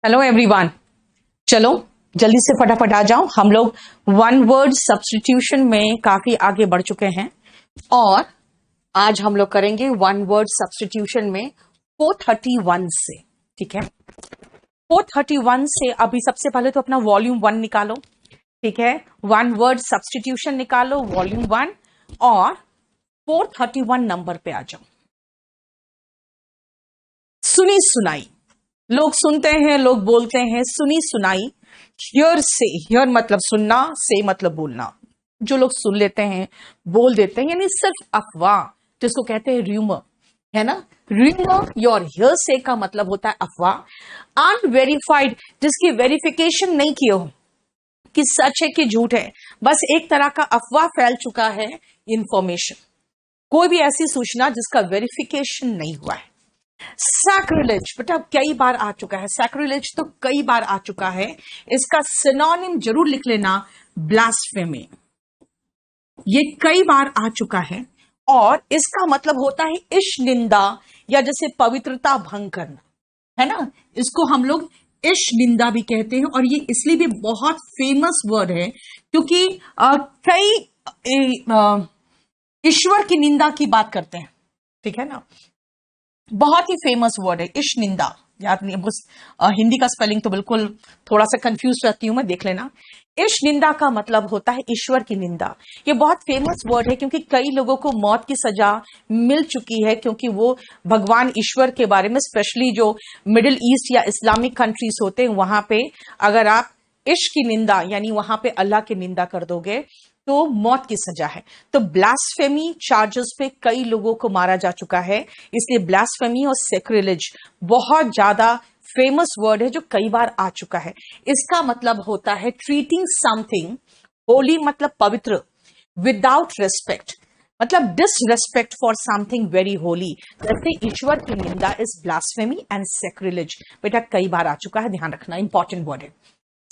Hello everyone. चलो जल्दी से फटाफट आ जाओ। हम लोग वन वर्ड सब्स्टिट्यूशन में काफी आगे बढ़ चुके हैं और आज हम लोग करेंगे वन वर्ड सब्स्टिट्यूशन में 431 से। ठीक है, 431 से अभी सबसे पहले तो अपना वॉल्यूम 1 निकालो। ठीक है, वन वर्ड सब्स्टिट्यूशन निकालो वॉल्यूम 1 और 431 नंबर पे आ जाओ। सुनी सुनाई, लोग सुनते हैं, लोग बोलते हैं, सुनी सुनाई। हियर से, हियर मतलब सुनना, से मतलब बोलना। जो लोग सुन लेते हैं, बोल देते हैं, यानी सिर्फ अफवाह, जिसको कहते हैं र्यूमर, है ना। र्यूमर योर हियर से का मतलब होता है अफवाह। अनवेरिफाइड, जिसकी वेरिफिकेशन नहीं किए हो कि सच है कि झूठ है, बस एक तरह का अफवाह फैल चुका है। इंफॉर्मेशन, कोई भी ऐसी सूचना जिसका वेरिफिकेशन नहीं हुआ है। सैक्रिलेज, बेटा कई बार आ चुका है, सैक्रिलेज तो कई बार आ चुका है। इसका सिनोनिम जरूर लिख लेना, ब्लास्फेमी। ये कई बार आ चुका है और इसका मतलब होता है ईश निंदा या जैसे पवित्रता भंग करना, है ना। इसको हम लोग ईश निंदा भी कहते हैं और ये इसलिए भी बहुत फेमस वर्ड है क्योंकि कई ईश्वर की निंदा की बात करते हैं। ठीक है ना, बहुत ही फेमस वर्ड है ईश निंदा। याद नहीं, बस हिंदी का स्पेलिंग तो बिल्कुल थोड़ा सा कंफ्यूज रहती हूं मैं, देख लेना। ईश निंदा का मतलब होता है ईश्वर की निंदा। ये बहुत फेमस वर्ड है क्योंकि कई लोगों को मौत की सजा मिल चुकी है क्योंकि वो भगवान ईश्वर के बारे में, स्पेशली जो मिडिल ईस्ट या इस्लामिक कंट्रीज होते हैं, वहां पे अगर आप ईश की निंदा यानी वहां पे अल्लाह की निंदा कर दोगे तो मौत की सजा है। तो ब्लास्फेमी चार्जेस पे कई लोगों को मारा जा चुका है, इसलिए ब्लास्फेमी और सैक्रिलेज बहुत ज्यादा फेमस वर्ड है जो कई बार आ चुका है। इसका मतलब होता है ट्रीटिंग समथिंग होली, मतलब पवित्र, विदाउट रेस्पेक्ट, मतलब disrespect for something very Holi. जैसे ईश्वर की निंदा इज ब्लास्फेमी एंड सैक्रिलेज। बेटा कई बार आ चुका है, ध्यान रखना, इंपॉर्टेंट वर्ड है।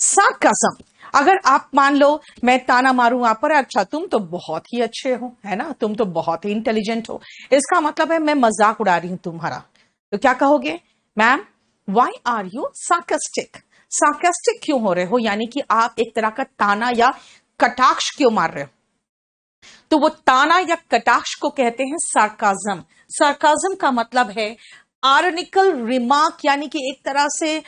सार्काज़म, अगर आप मान लो मैं ताना मारूं आप पर, अच्छा तुम तो बहुत ही अच्छे हो, है ना, तुम तो बहुत ही इंटेलिजेंट हो, इसका मतलब है मैं मजाक उड़ा रही हूं तुम्हारा, तो क्या कहोगे? Ma'am why are you sarcastic? Sarcastic क्यों हो रहे हो, यानी कि आप एक तरह का ताना या कटाक्ष क्यों मार रहे हो। तो वो ताना या कटाक्ष को कहते हैं सार्काज़म। सार्काज़म का मतलब है आर्निकल रिमार्क, यानी कि एक तरह से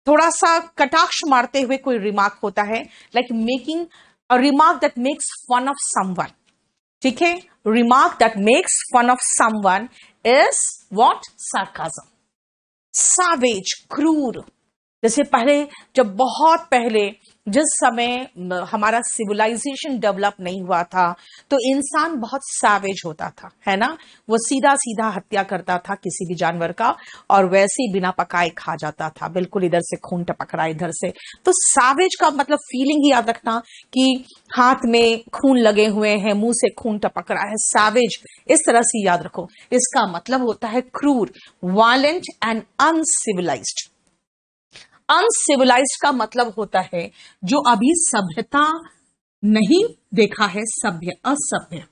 थोड़ा सा कटाक्ष मारते हुए कोई रिमार्क होता है, like making a remark that makes fun of someone. ठीक है, remark that makes fun of someone is what? Sarcasm. Savage, क्रूर, जैसे पहले, जब बहुत पहले जिस समय हमारा सिविलाइजेशन डेवलप नहीं हुआ था तो इंसान बहुत सैवेज होता था, है ना। वो सीधा सीधा हत्या करता था किसी भी जानवर का और वैसे ही बिना पकाए खा जाता था, बिल्कुल इधर से खून टपक रहा है इधर से। तो सैवेज का मतलब फीलिंग ही याद रखना कि हाथ में खून लगे हुए हैं, मुंह से खून टपक रहा है, सैवेज, इस तरह से याद रखो। इसका मतलब होता है क्रूर, वायलेंट एंड अनसिविलाइज्ड। अनसिविलाइज्ड का मतलब होता है जो अभी सभ्यता नहीं देखा है, सभ्य, असभ्य।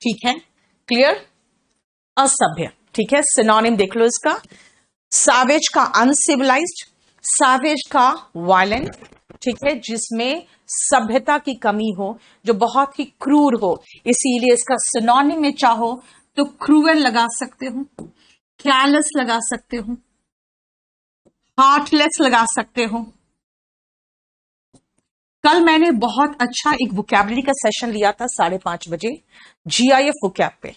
ठीक है, क्लियर, असभ्य। ठीक है, सिनोनिम देख लो इसका, सैवेज का अनसिविलाइज्ड, सैवेज का वायलेंट। ठीक है, जिसमें सभ्यता की कमी हो, जो बहुत ही क्रूर हो, इसीलिए इसका सिनोनिम में चाहो तो क्रूएल लगा सकते हो, कैलस लगा सकते हो, हार्टलेस लगा सकते हो। कल मैंने बहुत अच्छा एक वोकैबुलरी का सेशन लिया था 5:30 बजे GIF वोकैब पे,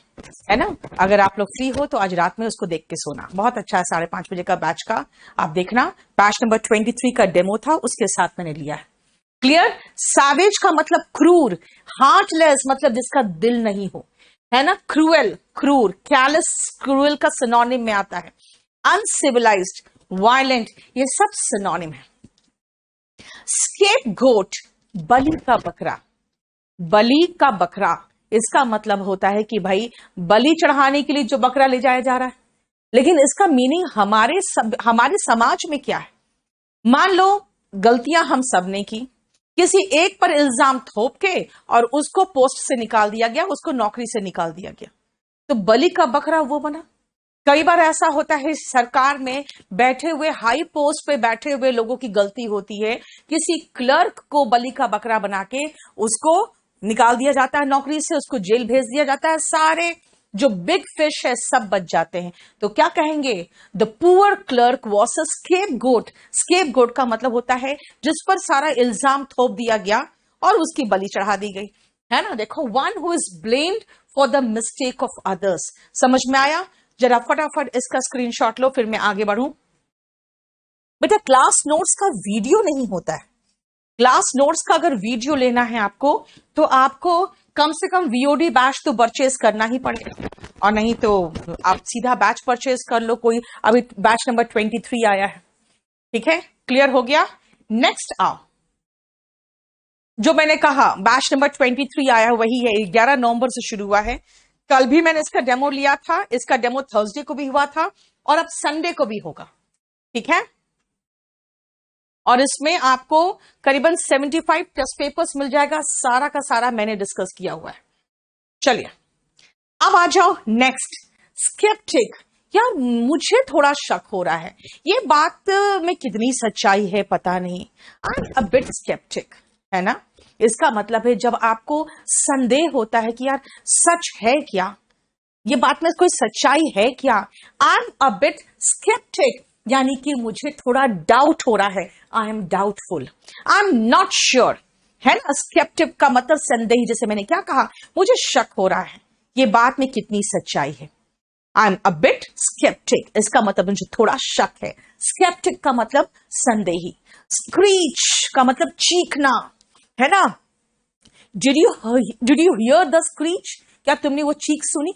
है ना। अगर आप लोग फ्री हो तो आज रात में उसको देख के सोना, बहुत अच्छा है, 5:30 बजे का बैच का आप देखना। बैच नंबर 23 का डेमो था, उसके साथ मैंने लिया है। क्लियर। सैवेज का मतलब क्रूर, हार्टलेस मतलब जिसका दिल नहीं हो, है ना। क्रूएल, क्रूर, कैलस क्रूएल का सिनोनिम में आता है। अनसिविलाइज्ड, वायलेंट, ये सब सिनोनिम है। स्केपगोट, बलि का बकरा, बलि का बकरा, इसका मतलब होता है कि भाई बलि चढ़ाने के लिए जो बकरा ले जाया जा रहा है। लेकिन इसका मीनिंग हमारे समाज में क्या है। मान लो गलतियां हम सब ने की, किसी एक पर इल्जाम थोप के और उसको पोस्ट से निकाल दिया गया, उसको नौकरी से निकाल दिया गया, तो बलि का बकरा वो बना। कई बार ऐसा होता है सरकार में बैठे हुए, हाई पोस्ट पे बैठे हुए लोगों की गलती होती है, किसी क्लर्क को बलि का बकरा बना के उसको निकाल दिया जाता है नौकरी से, उसको जेल भेज दिया जाता है, सारे जो बिग फिश है सब बच जाते हैं। तो क्या कहेंगे? The poor clerk was a scapegoat. Scapegoat का मतलब होता है जिस पर सारा इल्जाम थोप दिया गया और उसकी बलि चढ़ा दी गई, है ना। देखो, one who is blamed for the mistake of others. समझ में आया? जरा फटाफट इसका स्क्रीनशॉट लो, फिर मैं आगे बढ़ूं। बेटा, क्लास नोट्स का वीडियो नहीं होता है। क्लास नोट्स का अगर वीडियो लेना है आपको, तो आपको कम से कम वीओडी बैच तो परचेज करना ही पड़ेगा, और नहीं तो आप सीधा बैच परचेज कर लो। कोई अभी बैच नंबर 23 आया है, ठीक है, क्लियर हो गया। नेक्स्ट आओ, जो मैंने कहा बैच नंबर 23 आया वही है, 11 नवंबर से शुरू हुआ है। कल भी मैंने इसका डेमो लिया था, इसका डेमो थर्सडे को भी हुआ था, और अब संडे को भी होगा, ठीक है। और इसमें आपको करीबन 75 टेस्ट पेपर्स मिल जाएगा, सारा का सारा मैंने डिस्कस किया हुआ है। चलिए अब आ जाओ नेक्स्ट, स्केप्टिक। यार मुझे थोड़ा शक हो रहा है, ये बात में कितनी सच्चाई है पता नहीं। I am a bit sceptical, है ना। इसका मतलब है जब आपको संदेह होता है कि यार सच है क्या, ये बात में कोई सच्चाई है क्या। I am a bit sceptical, यानी कि मुझे थोड़ा डाउट हो रहा है। I am doubtful, I am not sure, है ना। स्केप्टिक का मतलब संदेह, जैसे मैंने क्या कहा, मुझे शक हो रहा है ये बात में कितनी सच्चाई है। I am a bit sceptical, इसका मतलब मुझे थोड़ा शक है। स्केप्टिक का मतलब संदेही। स्क्रीच का मतलब चीखना, है ना। Did you here the screech? क्या तुमने वो चीख सुनी?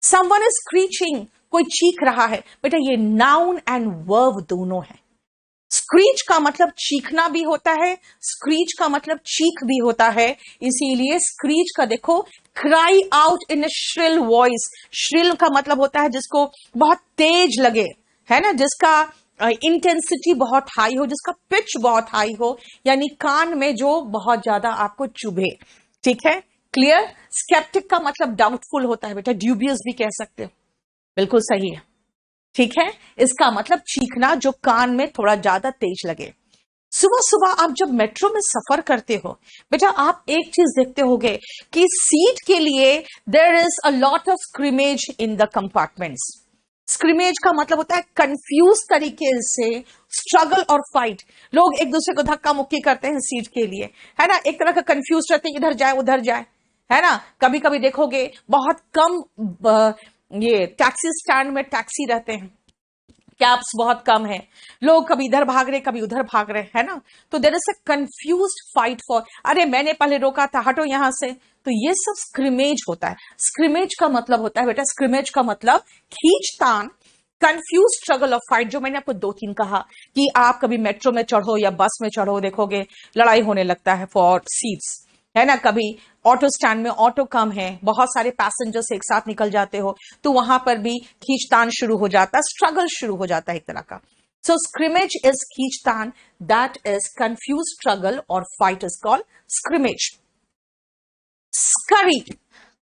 समवन इज स्क्रीचिंग, कोई चीख रहा है। बेटा ये नाउन एंड वर्ब दोनों है। स्क्रीच का मतलब चीखना भी होता है, स्क्रीच का मतलब चीख भी होता है। इसीलिए स्क्रीच का देखो, cry out in shrill voice. Shrill का मतलब होता है जिसको बहुत तेज लगे, है ना, जिसका इंटेंसिटी बहुत हाई हो, जिसका पिच बहुत हाई हो, यानी कान में जो बहुत ज्यादा आपको चुभे, ठीक है, क्लियर। स्केप्टिक का मतलब डाउटफुल होता है बेटा, ड्यूबियस भी कह सकते हो, बिल्कुल सही है, ठीक है। इसका मतलब चीखना जो कान में थोड़ा ज्यादा तेज लगे। सुबह सुबह आप जब मेट्रो में सफर करते हो बेटा, आप एक चीज देखते होगे कि सीट के लिए there is a lot of scrimmage in the compartments. Scrimmage का मतलब होता है कंफ्यूज तरीके से स्ट्रगल और फाइट। लोग एक दूसरे को धक्का मुक्की करते हैं सीट के लिए, है ना, एक तरह का कंफ्यूज रहते हैं, इधर जाए उधर जाए, है ना। कभी कभी देखोगे बहुत कम ये टैक्सी स्टैंड में टैक्सी रहते हैं, कैब्स बहुत कम है, लोग कभी इधर भाग रहे कभी उधर भाग रहे, है ना। तो there is a confused fight for, अरे मैंने पहले रोका था, हटो यहां से। तो ये सब स्क्रिमेज होता है। स्क्रिमेज का मतलब होता है बेटा, स्क्रिमेज का मतलब खींचतान, कंफ्यूज स्ट्रगल और फाइट। जो मैंने आपको 2-3 कहा कि आप कभी मेट्रो में चढ़ो या बस में चढ़ो, देखोगे लड़ाई होने लगता है फॉर सीट्स, है ना। कभी ऑटो स्टैंड में ऑटो कम है, बहुत सारे पैसेंजर्स एक साथ निकल जाते हो, तो वहां पर भी खींचतान शुरू हो जाता है, स्ट्रगल शुरू हो जाता है एक तरह का। सो स्क्रिमेज इज खींचतान, दैट इज कंफ्यूज स्ट्रगल और fight is called scrimmage. Scurry,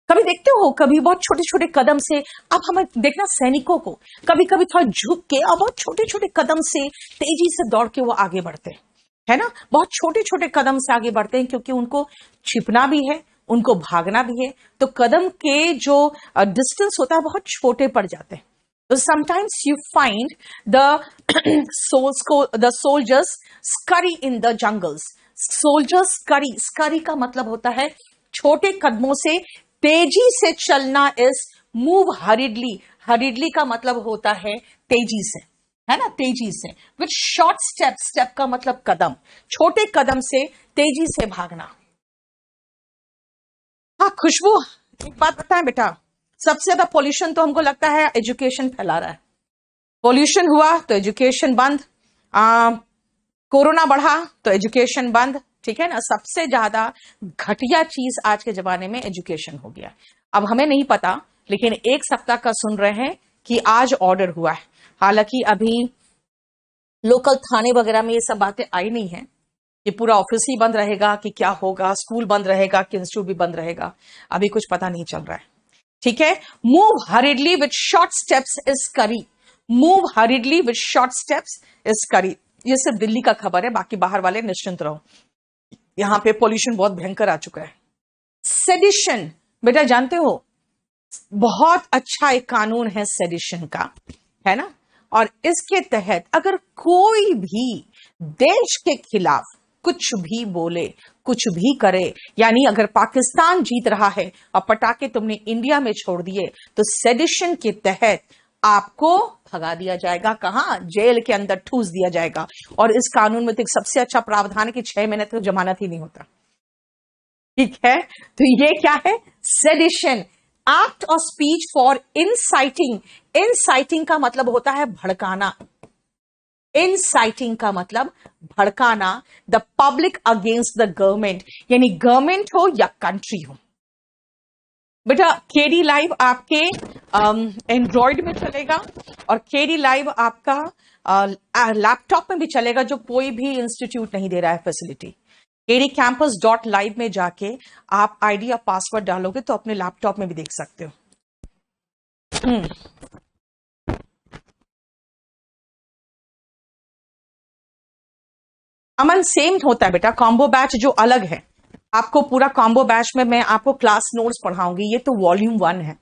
कभी देखते हो, कभी बहुत छोटे छोटे कदम से, अब हमें देखना सैनिकों को कभी कभी थोड़ा झुक के और बहुत छोटे छोटे कदम से तेजी से दौड़ के वो आगे बढ़ते हैं, है ना। बहुत छोटे छोटे कदम से आगे बढ़ते हैं क्योंकि उनको छिपना भी है, उनको भागना भी है, तो कदम के जो डिस्टेंस होता है बहुत छोटे पड़ जाते हैं। तो sometimes you find the soldiers scurry in the jungles. Soldiers scurry, scurry का मतलब होता है छोटे कदमों से तेजी से चलना, इज मूव हरिडली। हरिडली का मतलब होता है तेजी से, है ना, तेजी से। विथ शॉर्ट स्टेप, स्टेप का मतलब कदम, छोटे कदम से तेजी से भागना। हाँ खुशबू, एक बात बताएं बेटा, सबसे ज्यादा पोल्यूशन तो हमको लगता है एजुकेशन फैला रहा है। पोल्यूशन हुआ तो एजुकेशन बंद, कोरोना बढ़ा तो एजुकेशन बंद, ठीक है ना। सबसे ज्यादा घटिया चीज आज के जमाने में एजुकेशन हो गया। अब हमें नहीं पता, लेकिन एक सप्ताह का सुन रहे हैं कि आज ऑर्डर हुआ है। हालांकि अभी लोकल थाने वगैरह में ये सब बातें आई नहीं है कि पूरा ऑफिस ही बंद रहेगा कि क्या होगा, स्कूल बंद रहेगा कि इंस्टीट्यूट भी बंद रहेगा, अभी कुछ पता नहीं चल रहा है। ठीक है। Move hurriedly with short steps is scurry, move hurriedly with short steps is scurry. ये सिर्फ दिल्ली का खबर है, बाकी बाहर वाले निश्चिंत रहो, यहां पे पॉल्यूशन बहुत भयंकर आ चुका है। सेडिशन, बेटा जानते हो बहुत अच्छा एक कानून है सेडिशन का, है ना। और इसके तहत अगर कोई भी देश के खिलाफ कुछ भी बोले, कुछ भी करे, यानी अगर पाकिस्तान जीत रहा है और पटाखे तुमने इंडिया में छोड़ दिए, तो सेडिशन के तहत आपको भगा दिया जाएगा। कहां? जेल के अंदर ठूस दिया जाएगा। और इस कानून में तो एक सबसे अच्छा प्रावधान है कि 6 महीने तक जमानत ही नहीं होता। ठीक है, तो ये क्या है? सेडिशन, एक्ट और स्पीच फॉर इंसाइटिंग। इंसाइटिंग का मतलब होता है भड़काना, इंसाइटिंग का मतलब भड़काना the public against the government, यानी गवर्नमेंट हो या कंट्री हो। बेटा केडी लाइव आपके एंड्रॉइड में चलेगा और केडी लाइव आपका लैपटॉप में भी चलेगा, जो कोई भी इंस्टीट्यूट नहीं दे रहा है फैसिलिटी। kdcampus.live में जाके आप आईडी या पासवर्ड डालोगे तो अपने लैपटॉप में भी देख सकते हो। अमन सेम होता है बेटा, कॉम्बो बैच जो अलग है, आपको पूरा कॉम्बो बैच में मैं आपको क्लास नोट्स पढ़ाऊंगी। ये तो वॉल्यूम 1 है,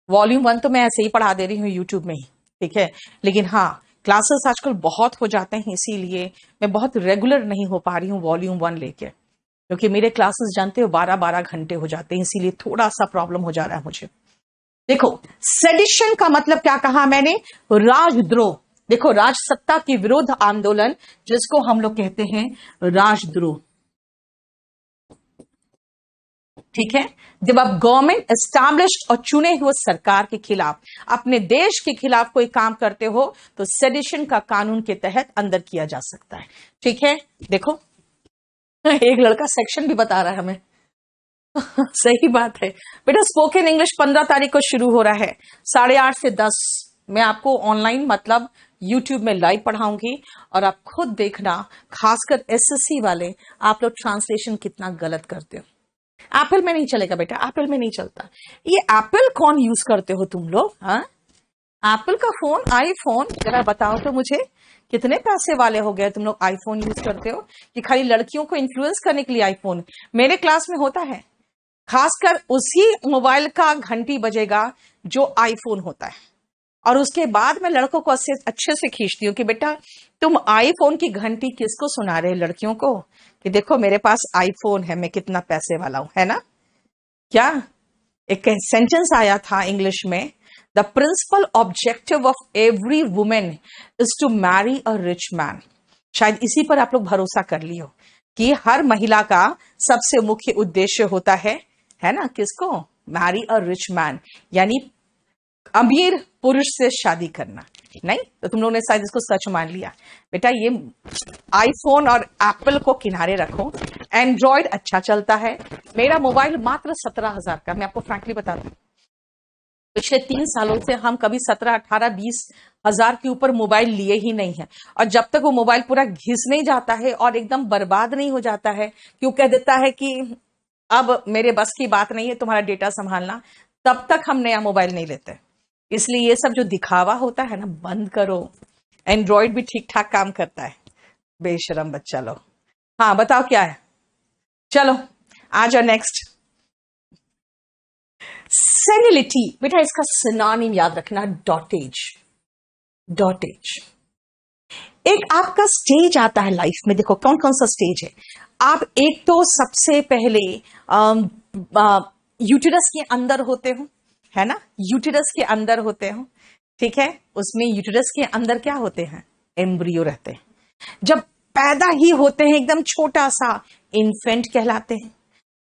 वॉल्यूम 1 तो मैं ऐसे ही पढ़ा दे रही हूँ यूट्यूब में ही, ठीक है। लेकिन हाँ, क्लासेस आजकल बहुत हो जाते हैं, इसीलिए मैं बहुत रेगुलर नहीं हो पा रही हूँ वॉल्यूम 1 लेके, क्योंकि मेरे क्लासेस जानते हो 12-12 घंटे हो जाते हैं, इसीलिए थोड़ा सा प्रॉब्लम हो जा रहा है मुझे। देखो सेडिशन का मतलब क्या कहा मैंने? राजद्रोह। देखो राजसत्ता के विरुद्ध आंदोलन, जिसको हम लोग कहते हैं राजद्रोह, ठीक है। जब आप गवर्नमेंट एस्टैब्लिश्ड और चुने हुए सरकार के खिलाफ, अपने देश के खिलाफ कोई काम करते हो, तो सेडिशन का कानून के तहत अंदर किया जा सकता है, ठीक है। देखो एक लड़का सेक्शन भी बता रहा है हमें सही बात है बेटा। स्पोकन इंग्लिश 15 तारीख को शुरू हो रहा है, 8:30 से 10। मैं आपको ऑनलाइन मतलब यूट्यूब में लाइव पढ़ाऊंगी और आप खुद देखना, खासकर एसएससी वाले, आप लोग ट्रांसलेशन कितना गलत करते हो। एप्पल में नहीं चलेगा बेटा, एप्पल में नहीं चलता। ये एप्पल कौन यूज करते हो तुम लोग? हाँ, एप्पल का फोन, आईफोन, जरा बताओ तो मुझे, कितने पैसे वाले हो गए तुम लोग आईफोन यूज करते हो कि खाली लड़कियों को इन्फ्लुएंस करने के लिए आईफोन? मेरे क्लास में होता है, खासकर उसी मोबाइल का घंटी बजेगा जो आईफोन होता है, और उसके बाद मैं लड़कों को अच्छे से खींचती हूँ कि बेटा तुम आईफोन की घंटी किसको सुना रहे? लड़कियों को, कि देखो मेरे पास आईफोन है, मैं कितना पैसे वाला हूं, है ना। क्या एक सेंटेंस आया था इंग्लिश में, the principal objective of every women is to marry a rich man. शायद इसी पर आप लोग भरोसा कर लियो कि हर महिला का सबसे मुख्य उद्देश्य होता है ना, किसको? मैरी अ रिच मैन, यानी अमीर पुरुष से शादी करना। नहीं तो तुम लोगों ने शायद इसको सच मान लिया। बेटा ये आईफोन और एप्पल को किनारे रखो, एंड्रॉयड अच्छा चलता है। मेरा मोबाइल मात्र 17,000 का, मैं आपको फ्रैंकली बता दूं, पिछले 3 सालों से हम कभी 17, 18, 20 हजार के ऊपर मोबाइल लिए ही नहीं है। और जब तक वो मोबाइल पूरा घिस नहीं जाता है और एकदम बर्बाद नहीं हो जाता है, क्यों कह देता है कि अब मेरे बस की बात नहीं है तुम्हारा डेटा संभालना, तब तक हम नया मोबाइल नहीं लेते। इसलिए ये सब जो दिखावा होता है ना, बंद करो। एंड्रॉयड भी ठीक ठाक काम करता है, बेशरम बच्चा लोग। हाँ बताओ क्या है, चलो आ जाओ नेक्स्ट। सेनिलिटी, बेटा इसका सिनोनिम याद रखना, डॉटेज। डॉटेज एक आपका स्टेज आता है लाइफ में। देखो कौन कौन सा स्टेज है। आप एक तो सबसे पहले यूटेरस के अंदर होते हो, है ना, यूटेरस के अंदर होते हो, ठीक है। उसमें यूटेरस के अंदर क्या होते हैं? एम्ब्रियो रहते हैं। जब पैदा ही होते हैं एकदम छोटा सा, इन्फेंट कहलाते हैं।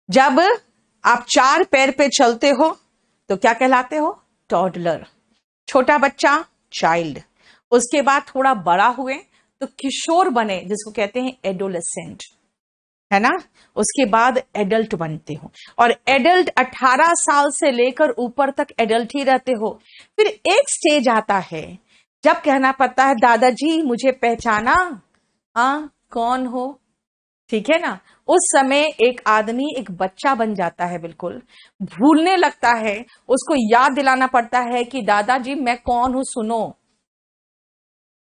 जब आप 4 पैर पे चलते हो तो क्या कहलाते हो? टॉडलर, छोटा बच्चा, चाइल्ड। उसके बाद थोड़ा बड़ा हुए तो किशोर बने, जिसको कहते हैं एडोलेसेंट, है ना। उसके बाद एडल्ट बनते हो, और एडल्ट 18 साल से लेकर ऊपर तक एडल्ट ही रहते हो। फिर एक स्टेज आता है जब कहना पड़ता है दादाजी मुझे पहचाना, हाँ कौन हो? ठीक है ना। उस समय एक आदमी एक बच्चा बन जाता है, बिल्कुल भूलने लगता है, उसको याद दिलाना पड़ता है कि दादाजी मैं कौन हूं सुनो।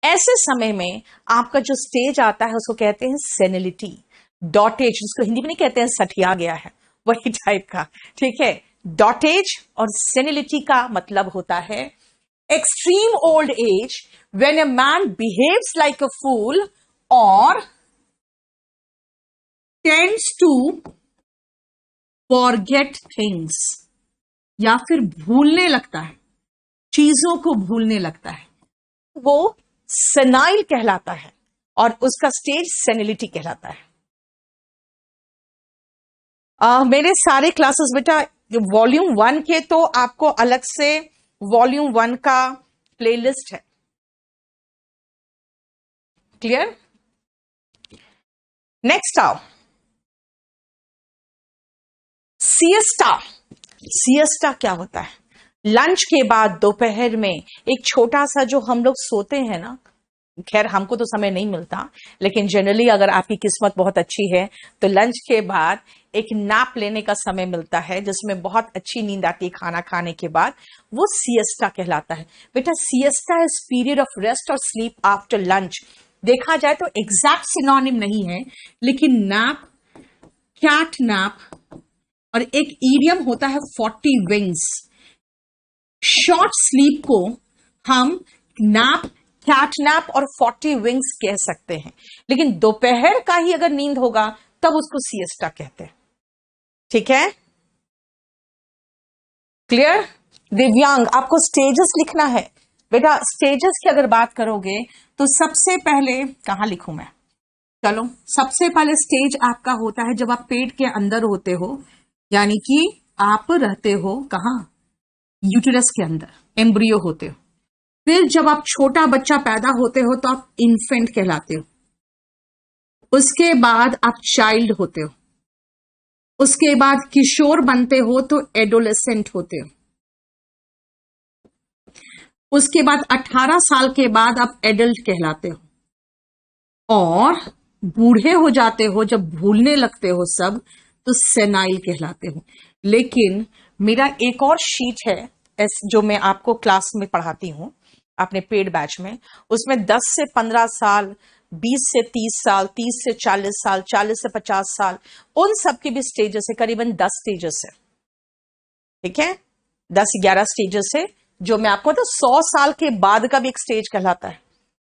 ऐसे समय में आपका जो स्टेज आता है उसको कहते हैं सेनिलिटी, डॉटेज, जिसको हिंदी में नहीं कहते हैं सठिया गया है, वही टाइप का। ठीक है, डॉटेज और सेनिलिटी का मतलब होता है extreme old age when a man behaves like a fool और टेंड्स टू फॉरगेट थिंग्स, या फिर भूलने लगता है, चीजों को भूलने लगता है, वो सेनाइल कहलाता है और उसका स्टेज सेनिलिटी कहलाता है। मेरे सारे क्लासेस बेटा वॉल्यूम 1 के तो आपको अलग से वॉल्यूम 1 का प्लेलिस्ट है, क्लियर। नेक्स्ट आओ, सिएस्टा। सिएस्टा क्या होता है? लंच के बाद दोपहर में एक छोटा सा जो हम लोग सोते हैं ना, खैर हमको तो समय नहीं मिलता, लेकिन जनरली अगर आपकी किस्मत बहुत अच्छी है तो लंच के बाद एक नैप लेने का समय मिलता है जिसमें बहुत अच्छी नींद आती है खाना खाने के बाद, वो सिएस्टा कहलाता है। बेटा siesta is period of rest और स्लीप आफ्टर लंच। देखा जाए तो एग्जैक्ट सिनोनिम नहीं है, लेकिन नैप, कैट नैप, और एक ईडियम होता है 40 विंग्स। शॉर्ट स्लीप को हम नैप, कैट नैप और 40 विंग्स कह सकते हैं, लेकिन दोपहर का ही अगर नींद होगा तब उसको सिएस्टा कहते हैं। ठीक है, क्लियर। दिव्यांग, आपको स्टेजेस लिखना है बेटा। स्टेजेस की अगर बात करोगे तो सबसे पहले कहां लिखूं मैं, चलो सबसे पहले स्टेज आपका होता है जब आप पेट के अंदर होते हो, यानी कि आप रहते हो कहां, यूटेरस के अंदर, एम्ब्रियो होते हो। फिर जब आप छोटा बच्चा पैदा होते हो तो आप इन्फेंट कहलाते हो। उसके बाद आप चाइल्ड होते हो। उसके बाद किशोर बनते हो तो एडोलेसेंट होते हो। उसके बाद 18 साल के बाद आप एडल्ट कहलाते हो। और बूढ़े हो जाते हो जब भूलने लगते हो सब, तो सेनाइल कहलाते हो। लेकिन मेरा एक और शीट है जो मैं आपको क्लास में पढ़ाती हूं अपने पेड बैच में, उसमें 10 से 15 साल, 20 से 30 साल, 30 से 40 साल, 40 से 50 साल, उन सब के भी स्टेजेस है, करीबन 10 स्टेजेस है। ठीक है, 10-11 स्टेजेस है, जो मैं आपको तो 100 साल के बाद का भी एक स्टेज कहलाता है,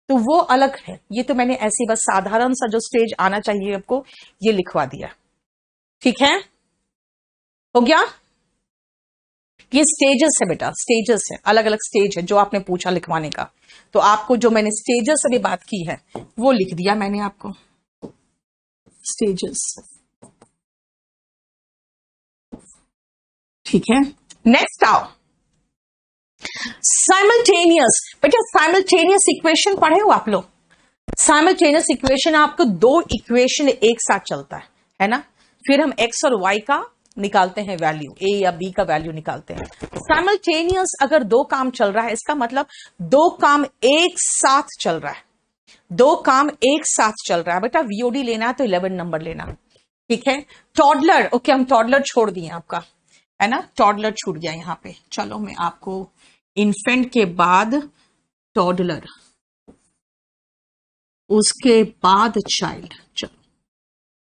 तो वो अलग है। ये तो मैंने ऐसी बस साधारण सा जो स्टेज आना चाहिए आपको ये लिखवा दिया। ठीक है, हो गया। ये स्टेजेस है बेटा, स्टेजेस है, अलग अलग स्टेज है जो आपने पूछा लिखवाने का, तो आपको जो मैंने स्टेजेस अभी बात की है वो लिख दिया मैंने आपको, स्टेजेस। ठीक है, नेक्स्ट आओ, साइमल्टेनियस। बेटा साइमल्टेनियस इक्वेशन पढ़े हो आप लोग? साइमल्टेनियस इक्वेशन आपको 2 इक्वेशन एक साथ चलता है ना, फिर हम एक्स और वाई का निकालते हैं वैल्यू, ए या बी का वैल्यू निकालते हैं। साइमल्टेनियस अगर 2 काम चल रहा है, इसका मतलब 2 काम एक साथ चल रहा है, 2 काम एक साथ चल रहा है। बेटा वीओडी लेना है तो 11 नंबर लेना। ठीक है, टॉडलर, ओके हम टॉडलर छोड़ दिए आपका, है ना, टॉडलर छूट गया यहां पे। चलो मैं आपको इन्फेंट के बाद टॉडलर, उसके बाद चाइल्ड, चलो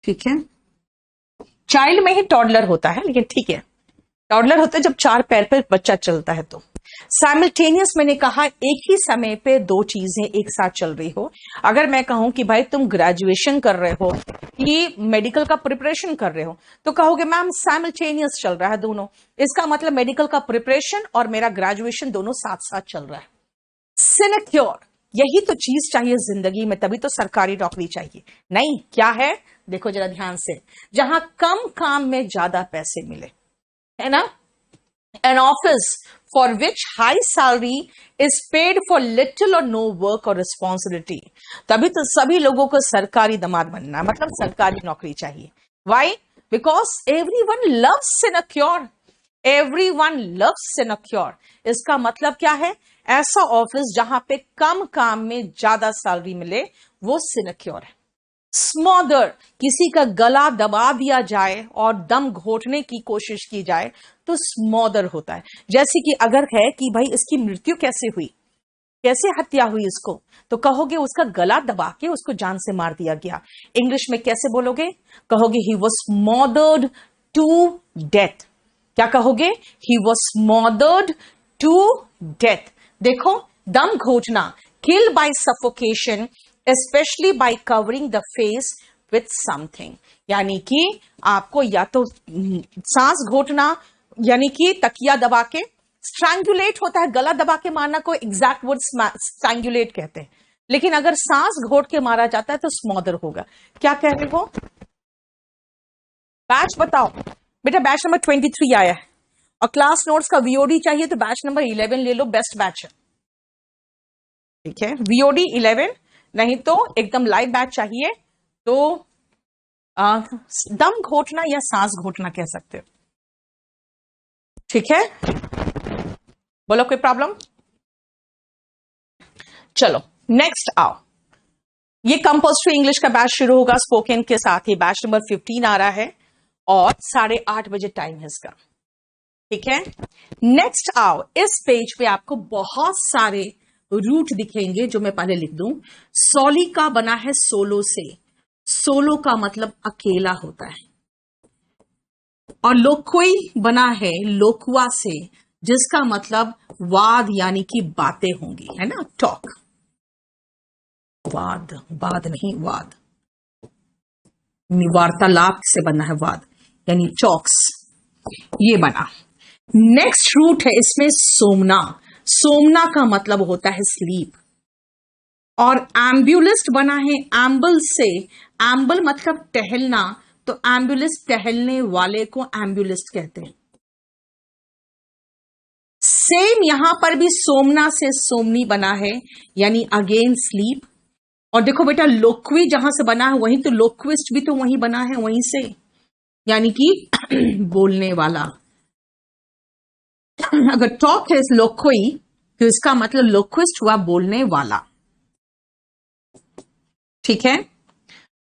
ठीक है, चाइल्ड में ही टॉडलर होता है, लेकिन ठीक है, टॉडलर होता है जब 4 पैर पर बच्चा चलता है। तो साइमल्टेनियस मैंने कहा एक ही समय पे 2 चीजें एक साथ चल रही हो। अगर मैं कहूं कि भाई तुम ग्रेजुएशन कर रहे हो कि मेडिकल का प्रिपरेशन कर रहे हो, तो कहोगे मैम साइमल्टेनियस चल रहा है दोनों, इसका मतलब मेडिकल का प्रिपरेशन और मेरा ग्रेजुएशन दोनों साथ साथ चल रहा है। सिनेक्योर, यही तो चीज चाहिए जिंदगी में, तभी तो सरकारी नौकरी चाहिए। नहीं, क्या है, देखो जरा ध्यान से, जहां कम काम में ज्यादा पैसे मिले, है ना, an office for which high salary is paid for little or no work or responsibility, तभी तो सभी लोगों को सरकारी दामाद बनना है, मतलब सरकारी नौकरी चाहिए। Why? Because everyone loves sinecure, everyone loves sinecure। इसका मतलब क्या है, ऐसा ऑफिस जहां पे कम काम में ज्यादा सैलरी मिले, वो सिनेक्योर है। स्मॉदर, किसी का गला दबा दिया जाए और दम घोटने की कोशिश की जाए तो स्मॉदर होता है। जैसे कि अगर है कि भाई इसकी मृत्यु कैसे हुई, कैसे हत्या हुई इसको, तो कहोगे उसका गला दबा के उसको जान से मार दिया गया। इंग्लिश में कैसे बोलोगे? कहोगे he was smothered to death. क्या कहोगे? He was smothered to death. देखो, दम घोटना, kill by suffocation, especially by covering the face with something, यानी कि आपको या तो सांस घोटना यानी कि तकिया दबा के, स्ट्रैंगुलेट होता है गला दबा के मारना को, एग्जैक्ट वर्ड स्ट्रैंगुलेट कहते हैं, लेकिन अगर सांस घोट के मारा जाता है तो स्मॉदर होगा। क्या कह रहे हो? बैच बताओ बेटा। बैच नंबर 23 आया है और क्लास नोट्स का वीओडी चाहिए तो बैच नंबर 11 ले लो, बेस्ट बैच है। ठीक है, वीओडी 11, नहीं तो एकदम लाइव बैच चाहिए तो दम घोटना या सांस घोटना कह सकते हो। ठीक है, बोलो कोई प्रॉब्लम? चलो नेक्स्ट आओ। ये कंपल्सरी इंग्लिश का बैच शुरू होगा स्पोकन के साथ ही। बैच नंबर 15 आ रहा है और 8:30 बजे टाइम है इसका। ठीक है, नेक्स्ट आओ। इस पेज पे आपको बहुत सारे रूट दिखेंगे जो मैं पहले लिख दूं। सोली का बना है सोलो से, सोलो का मतलब अकेला होता है, और लोक्वी बना है लोकुआ से, जिसका मतलब वाद यानी कि बातें होंगी, है ना, टॉक। वाद, वाद नहीं वाद, वार्तालाप से बना है वाद, यानी टॉक्स, ये बना। नेक्स्ट रूट है इसमें सोमना, सोमना का मतलब होता है स्लीप। और एम्बुलिस्ट बना है एम्बल से, एम्बल मतलब टहलना, तो एम्बुलिस्ट टहलने वाले को एम्बुलिस्ट कहते हैं। सेम यहां पर भी सोमना से सोमनी बना है, यानी अगेन स्लीप। और देखो बेटा, लोक्वी जहां से बना है वहीं तो लोक्विस्ट भी तो वहीं बना है, वहीं से, यानी कि बोलने वाला। अगर टॉक है लोक्वी तो इसका मतलब लोक्विस्ट हुआ बोलने वाला। ठीक है,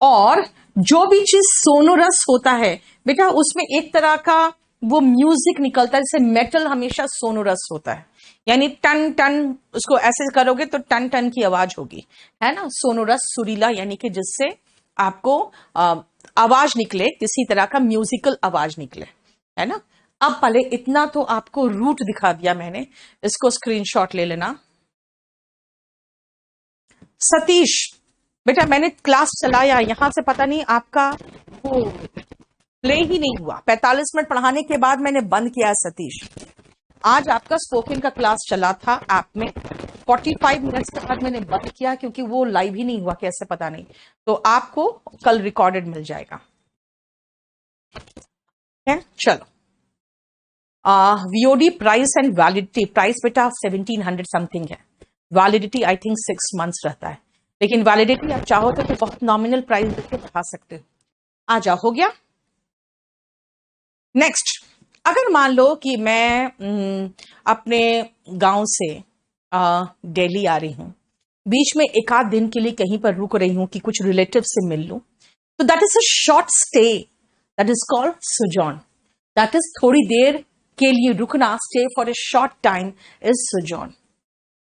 और जो भी चीज सोनोरस होता है बेटा, उसमें एक तरह का वो म्यूजिक निकलता है, जैसे मेटल हमेशा सोनोरस होता है, यानी टन टन, उसको ऐसे करोगे तो टन टन की आवाज होगी, है ना। सोनोरस सुरीला, यानी कि जिससे आपको आवाज निकले, किसी तरह का म्यूजिकल आवाज निकले, है ना। अब पहले इतना तो आपको रूट दिखा दिया मैंने, इसको स्क्रीनशॉट ले लेना। सतीश बेटा, मैंने क्लास चलाया, यहां से पता नहीं आपका वो प्ले ही नहीं हुआ। 45 मिनट पढ़ाने के बाद मैंने बंद किया है सतीश। आज आपका स्पोकन का क्लास चला था ऐप में, 45 मिनट्स के बाद मैंने बंद किया क्योंकि वो लाइव ही नहीं हुआ, कैसे पता नहीं। तो आपको कल रिकॉर्डेड मिल जाएगा। है, चलो। VOD price and validity. Price बेटा 1700 समथिंग है, वैलिडिटी आई थिंक 6 मंथ्स रहता है, लेकिन वैलिडिटी आप चाहो तो बहुत नॉमिनल प्राइस देके बढ़ा सकते हो। आ जाओ, हो गया। नेक्स्ट, अगर मान लो कि मैं अपने गांव से दिल्ली आ रही हूं, बीच में एक आध दिन के लिए कहीं पर रुक रही हूं कि कुछ रिलेटिव से मिल लूं, तो that is a short stay, that is called sojourn. That is थोड़ी देर के लिए रुकना, stay for a short time is sojourn.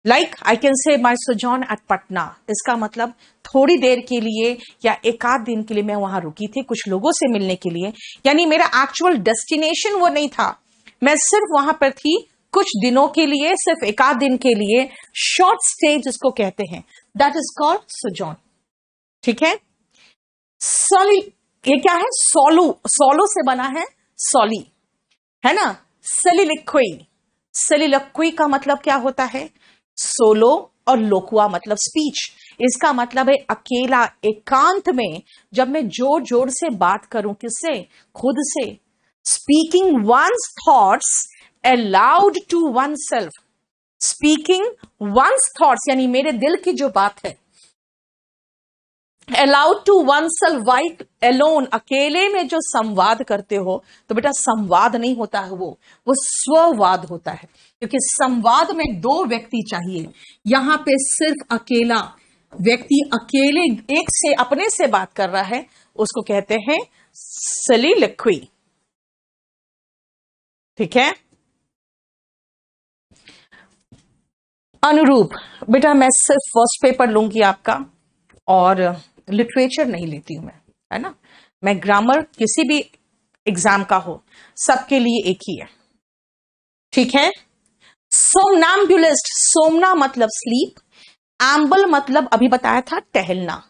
Like I can say my सोजॉर्न eight Patna, इसका मतलब थोड़ी देर के लिए या एक आध दिन के लिए मैं वहां रुकी थी कुछ लोगों से मिलने के लिए, यानी मेरा एक्चुअल डेस्टिनेशन वो नहीं था, मैं सिर्फ वहां पर थी कुछ दिनों के लिए, सिर्फ एक आध दिन के लिए, शॉर्ट स्टे जिसको कहते हैं, दैट इज कॉल्ड सोजॉर्न। ठीक है, सॉली, ये क्या है? सोलो, सोलो से बना है सॉली, है ना। सेलिलिक्वी, सेलिलिक्वी का मतलब क्या होता है? सोलो, और लोकुआ मतलब स्पीच। इसका मतलब है अकेला, एकांत में, जब मैं जोर जोर से बात करूं, किससे? खुद से। Speaking one's thoughts aloud to oneself, speaking one's thoughts यानी मेरे दिल की जो बात है, aloud to oneself while alone, अकेले में जो संवाद करते हो, तो बेटा संवाद नहीं होता है वो स्ववाद होता है, क्योंकि संवाद में दो व्यक्ति चाहिए, यहां पे सिर्फ अकेला व्यक्ति अकेले एक से अपने से बात कर रहा है उसको कहते हैं soliloquy। ठीक है। अनुरूप, बेटा मैं सिर्फ फर्स्ट पेपर लूंगी आपका और लिटरेचर नहीं लेती हूं मैं, है ना। मैं ग्रामर किसी भी एग्जाम का हो सबके लिए एक ही है। ठीक है। सोमनाम्बुलिस्ट, सोमना मतलब स्लीप, एम्बल मतलब अभी बताया था टहलना।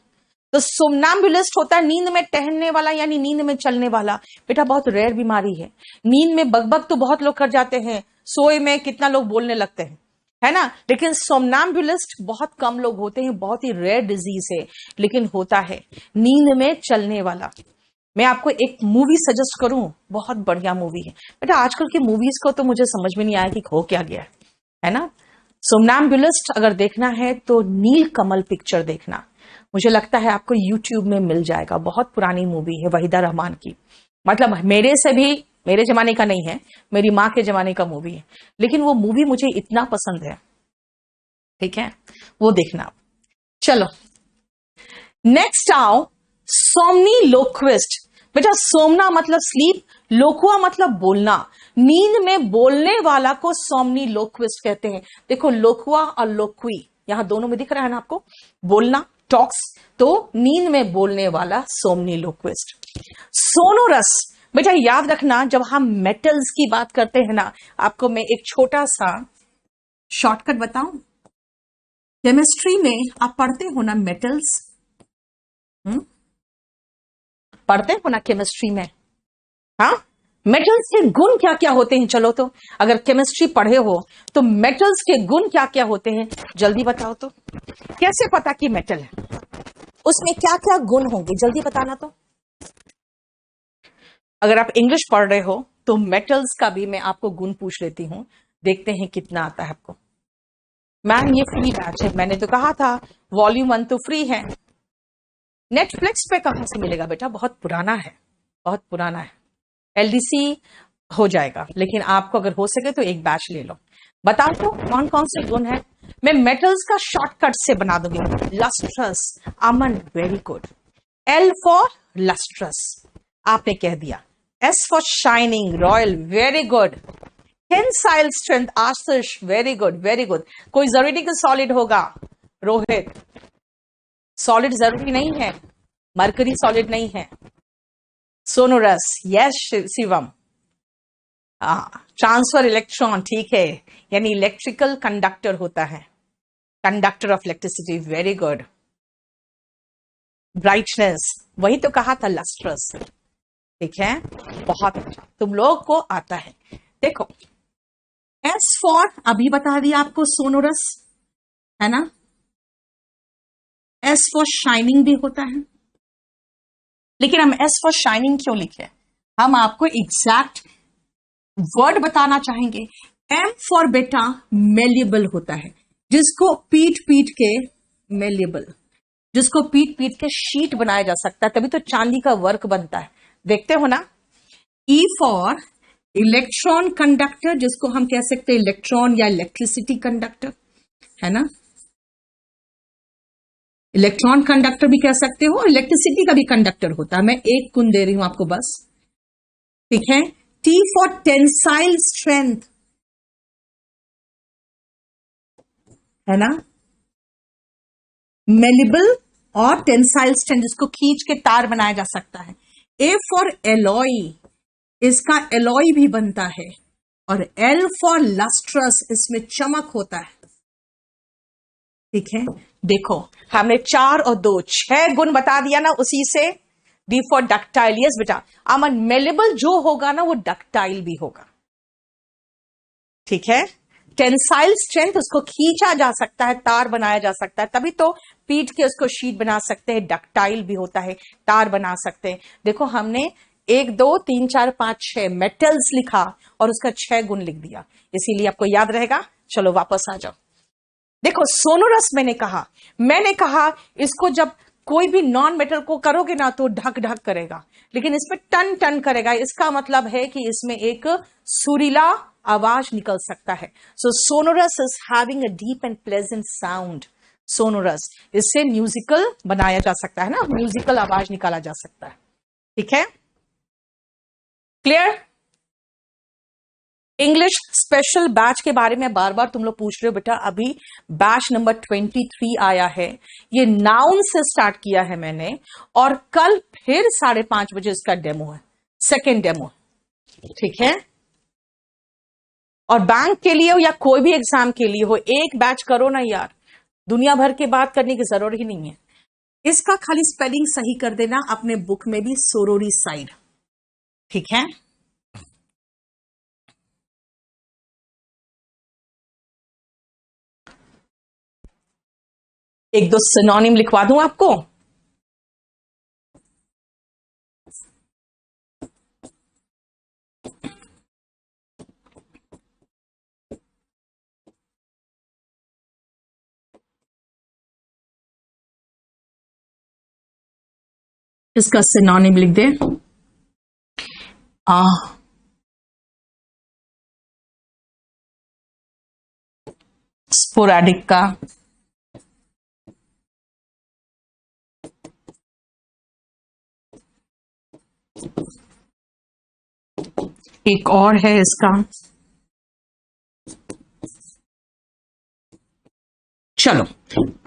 तो सोमनाम्बुलिस्ट होता है नींद में टहलने वाला यानी नींद में चलने वाला। बेटा बहुत रेयर बीमारी है। नींद में बकबक तो बहुत लोग कर जाते हैं, सोए में कितना लोग बोलने लगते हैं, है ना। लेकिन सोमनाम्बुलिस्ट बहुत कम लोग होते हैं, बहुत ही रेयर डिजीज है, लेकिन होता है नींद में चलने वाला। मैं आपको एक मूवी सजेस्ट करूं, बहुत बढ़िया मूवी है बेटा। आजकल की मूवीज को तो मुझे समझ में नहीं आया कि हो क्या गया है ना। सोमनाम्बुलिस्ट अगर देखना है तो नील कमल पिक्चर देखना। मुझे लगता है आपको यूट्यूब में मिल जाएगा। बहुत पुरानी मूवी है, वहीदा रहमान की। मतलब मेरे से भी, मेरे जमाने का नहीं है, मेरी माँ के जमाने का मूवी है, लेकिन वो मूवी मुझे इतना पसंद है। ठीक है, वो देखना। चलो नेक्स्ट आओ, सोमनीलोक्विस्ट। बेटा सोमना मतलब स्लीप, लोकुआ मतलब बोलना। नींद में बोलने वाला को सोमनीलोक्विस्ट कहते हैं। देखो लोकुआ और लोक्वी यहां दोनों में दिख रहा है ना आपको, बोलना टॉक्स, तो नींद में बोलने वाला सोमनीलोक्विस्ट। सोनोरस, बेटा याद रखना जब हम मेटल्स की बात करते हैं ना, आपको मैं एक छोटा सा शॉर्टकट बताऊं। केमिस्ट्री में आप पढ़ते हो ना मेटल्स, पढ़ते हो ना केमिस्ट्री में। हाँ, मेटल्स के गुण क्या क्या होते हैं? चलो तो अगर केमिस्ट्री पढ़े हो तो मेटल्स के गुण क्या क्या होते हैं जल्दी बताओ तो। कैसे पता कि मेटल है, उसमें क्या क्या गुण होंगे जल्दी बताना तो। अगर आप इंग्लिश पढ़ रहे हो तो मेटल्स का भी मैं आपको गुण पूछ लेती हूं, देखते हैं कितना आता है आपको। मैम ये फ्री बैच है, मैंने तो कहा था वॉल्यूम 1 तो फ्री है। नेटफ्लिक्स पे कहां से मिलेगा बेटा, बहुत पुराना है, बहुत पुराना है। एलडीसी हो जाएगा, लेकिन आपको अगर हो सके तो एक बैच ले लो। बताओ तो कौन कौन से गुण है। मैं मेटल्स का शॉर्टकट से बना दूंगी। Lustrous, Aman, very good. L for lustrous आपने कह दिया। S for shining, royal, very good. Tensile strength, Ashish, very good very good. कोई जरूरी नहीं कि सॉलिड होगा, रोहित सॉलिड जरूरी नहीं है, मरकरी सॉलिड नहीं है। Sonorous, yes Shivam. Transfer electron, ठीक है, यानी इलेक्ट्रिकल कंडक्टर होता है, conductor of electricity, very good. Brightness, वही तो कहा था लस्ट्रस। ठीक है, बहुत अच्छा, तुम लोग को आता है। देखो एस फॉर अभी बता दिया आपको, सोनोरस है ना। एस फॉर शाइनिंग भी होता है, लेकिन हम एस फॉर शाइनिंग क्यों लिखे, हम आपको एग्जैक्ट वर्ड बताना चाहेंगे। एम फॉर बेटा मेलिएबल होता है, जिसको पीट पीट के, मेलिएबल जिसको पीट पीट के शीट बनाया जा सकता है, तभी तो चांदी का वर्क बनता है, देखते हो ना। ई फॉर इलेक्ट्रॉन कंडक्टर, जिसको हम कह सकते हैं इलेक्ट्रॉन या इलेक्ट्रिसिटी कंडक्टर, है ना। इलेक्ट्रॉन कंडक्टर भी कह सकते हो, इलेक्ट्रिसिटी का भी कंडक्टर होता है। मैं एक गुण दे रही हूं आपको बस, ठीक है। टी फॉर टेंसाइल स्ट्रेंथ, है ना, मेलिबल और टेंसाइल स्ट्रेंथ, जिसको खींच के तार बनाया जा सकता है। ए फॉर एलॉय, इसका एलॉय भी बनता है। और एल फॉर लस्ट्रस, इसमें चमक होता है। ठीक है, देखो हमने 4 और 2 6 गुण बता दिया ना उसी से। डी फॉर डक्टाइल, यस बेटा अमन, मेलेबल जो होगा ना वो डक्टाइल भी होगा। ठीक है, टेंसाइल स्ट्रेंथ, उसको खींचा जा सकता है, तार बनाया जा सकता है, तभी तो पीट के उसको शीट बना सकते हैं। डक्टाइल भी होता है, तार बना सकते हैं। देखो हमने 1 2 3 4 5 6 मेटल्स लिखा और उसका 6 गुण लिख दिया, इसीलिए आपको याद रहेगा। चलो वापस आ जाओ। देखो सोनोरस मैंने कहा इसको जब कोई भी नॉन मेटल को करोगे ना तो ढक ढक करेगा, लेकिन इसमें टन टन करेगा। इसका मतलब है कि इसमें एक सुरीला आवाज निकल सकता है। So sonorous is having a deep and pleasant sound. Sonorous, इससे म्यूजिकल बनाया जा सकता है ना, म्यूजिकल आवाज निकाला जा सकता है। ठीक है, क्लियर? इंग्लिश स्पेशल बैच के बारे में बार बार तुम लोग पूछ रहे हो बेटा, अभी बैच नंबर 23 आया है, ये नाउन से स्टार्ट किया है मैंने, और कल फिर 5:30 बजे इसका डेमो है, सेकेंड डेमो। ठीक है, और बैंक के लिए हो या कोई भी एग्जाम के लिए हो, एक बैच करो ना यार, दुनिया भर की बात करने की जरूरत ही नहीं है। इसका खाली स्पेलिंग सही कर देना, अपने बुक में भी सोरोरी साइड। ठीक है, एक दो सिनोनिम लिखवा दूं आपको। इसका सिनोनिम लिख दे, स्पोरेडिक का, एक और है इसका, चलो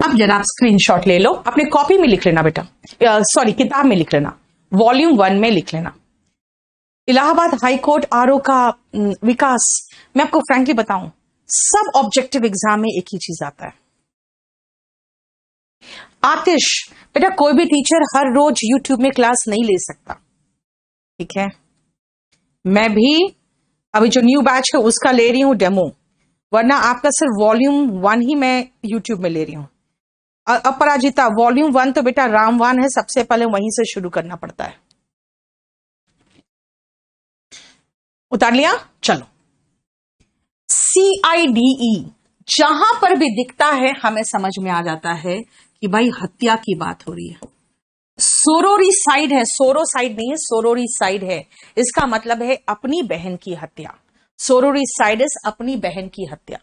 अब जरा आप स्क्रीनशॉट ले लो, अपने कॉपी में लिख लेना बेटा, सॉरी किताब में लिख लेना, वॉल्यूम 1 में लिख लेना। इलाहाबाद हाई कोर्ट आरओ का विकास, मैं आपको फ्रैंकली बताऊं, सब ऑब्जेक्टिव एग्जाम में एक ही चीज आता है। आतिश बेटा, कोई भी टीचर हर रोज यूट्यूब में क्लास नहीं ले सकता। ठीक है, मैं भी अभी जो न्यू बैच है उसका ले रही हूं डेमो, वरना आपका सिर्फ वॉल्यूम 1 ही मैं यूट्यूब में ले रही हूं। अपराजिता, वॉल्यूम 1 तो बेटा रामवान है, सबसे पहले वहीं से शुरू करना पड़ता है। उतार लिया? चलो, CIDE जहां पर भी दिखता है हमें समझ में आ जाता है कि भाई हत्या की बात हो रही है। सोरोरी साइड है, सोरो साइड नहीं है, सोरोरी साइड है, इसका मतलब है अपनी बहन की हत्या। सोरोरी साइड इज अपनी बहन की हत्या।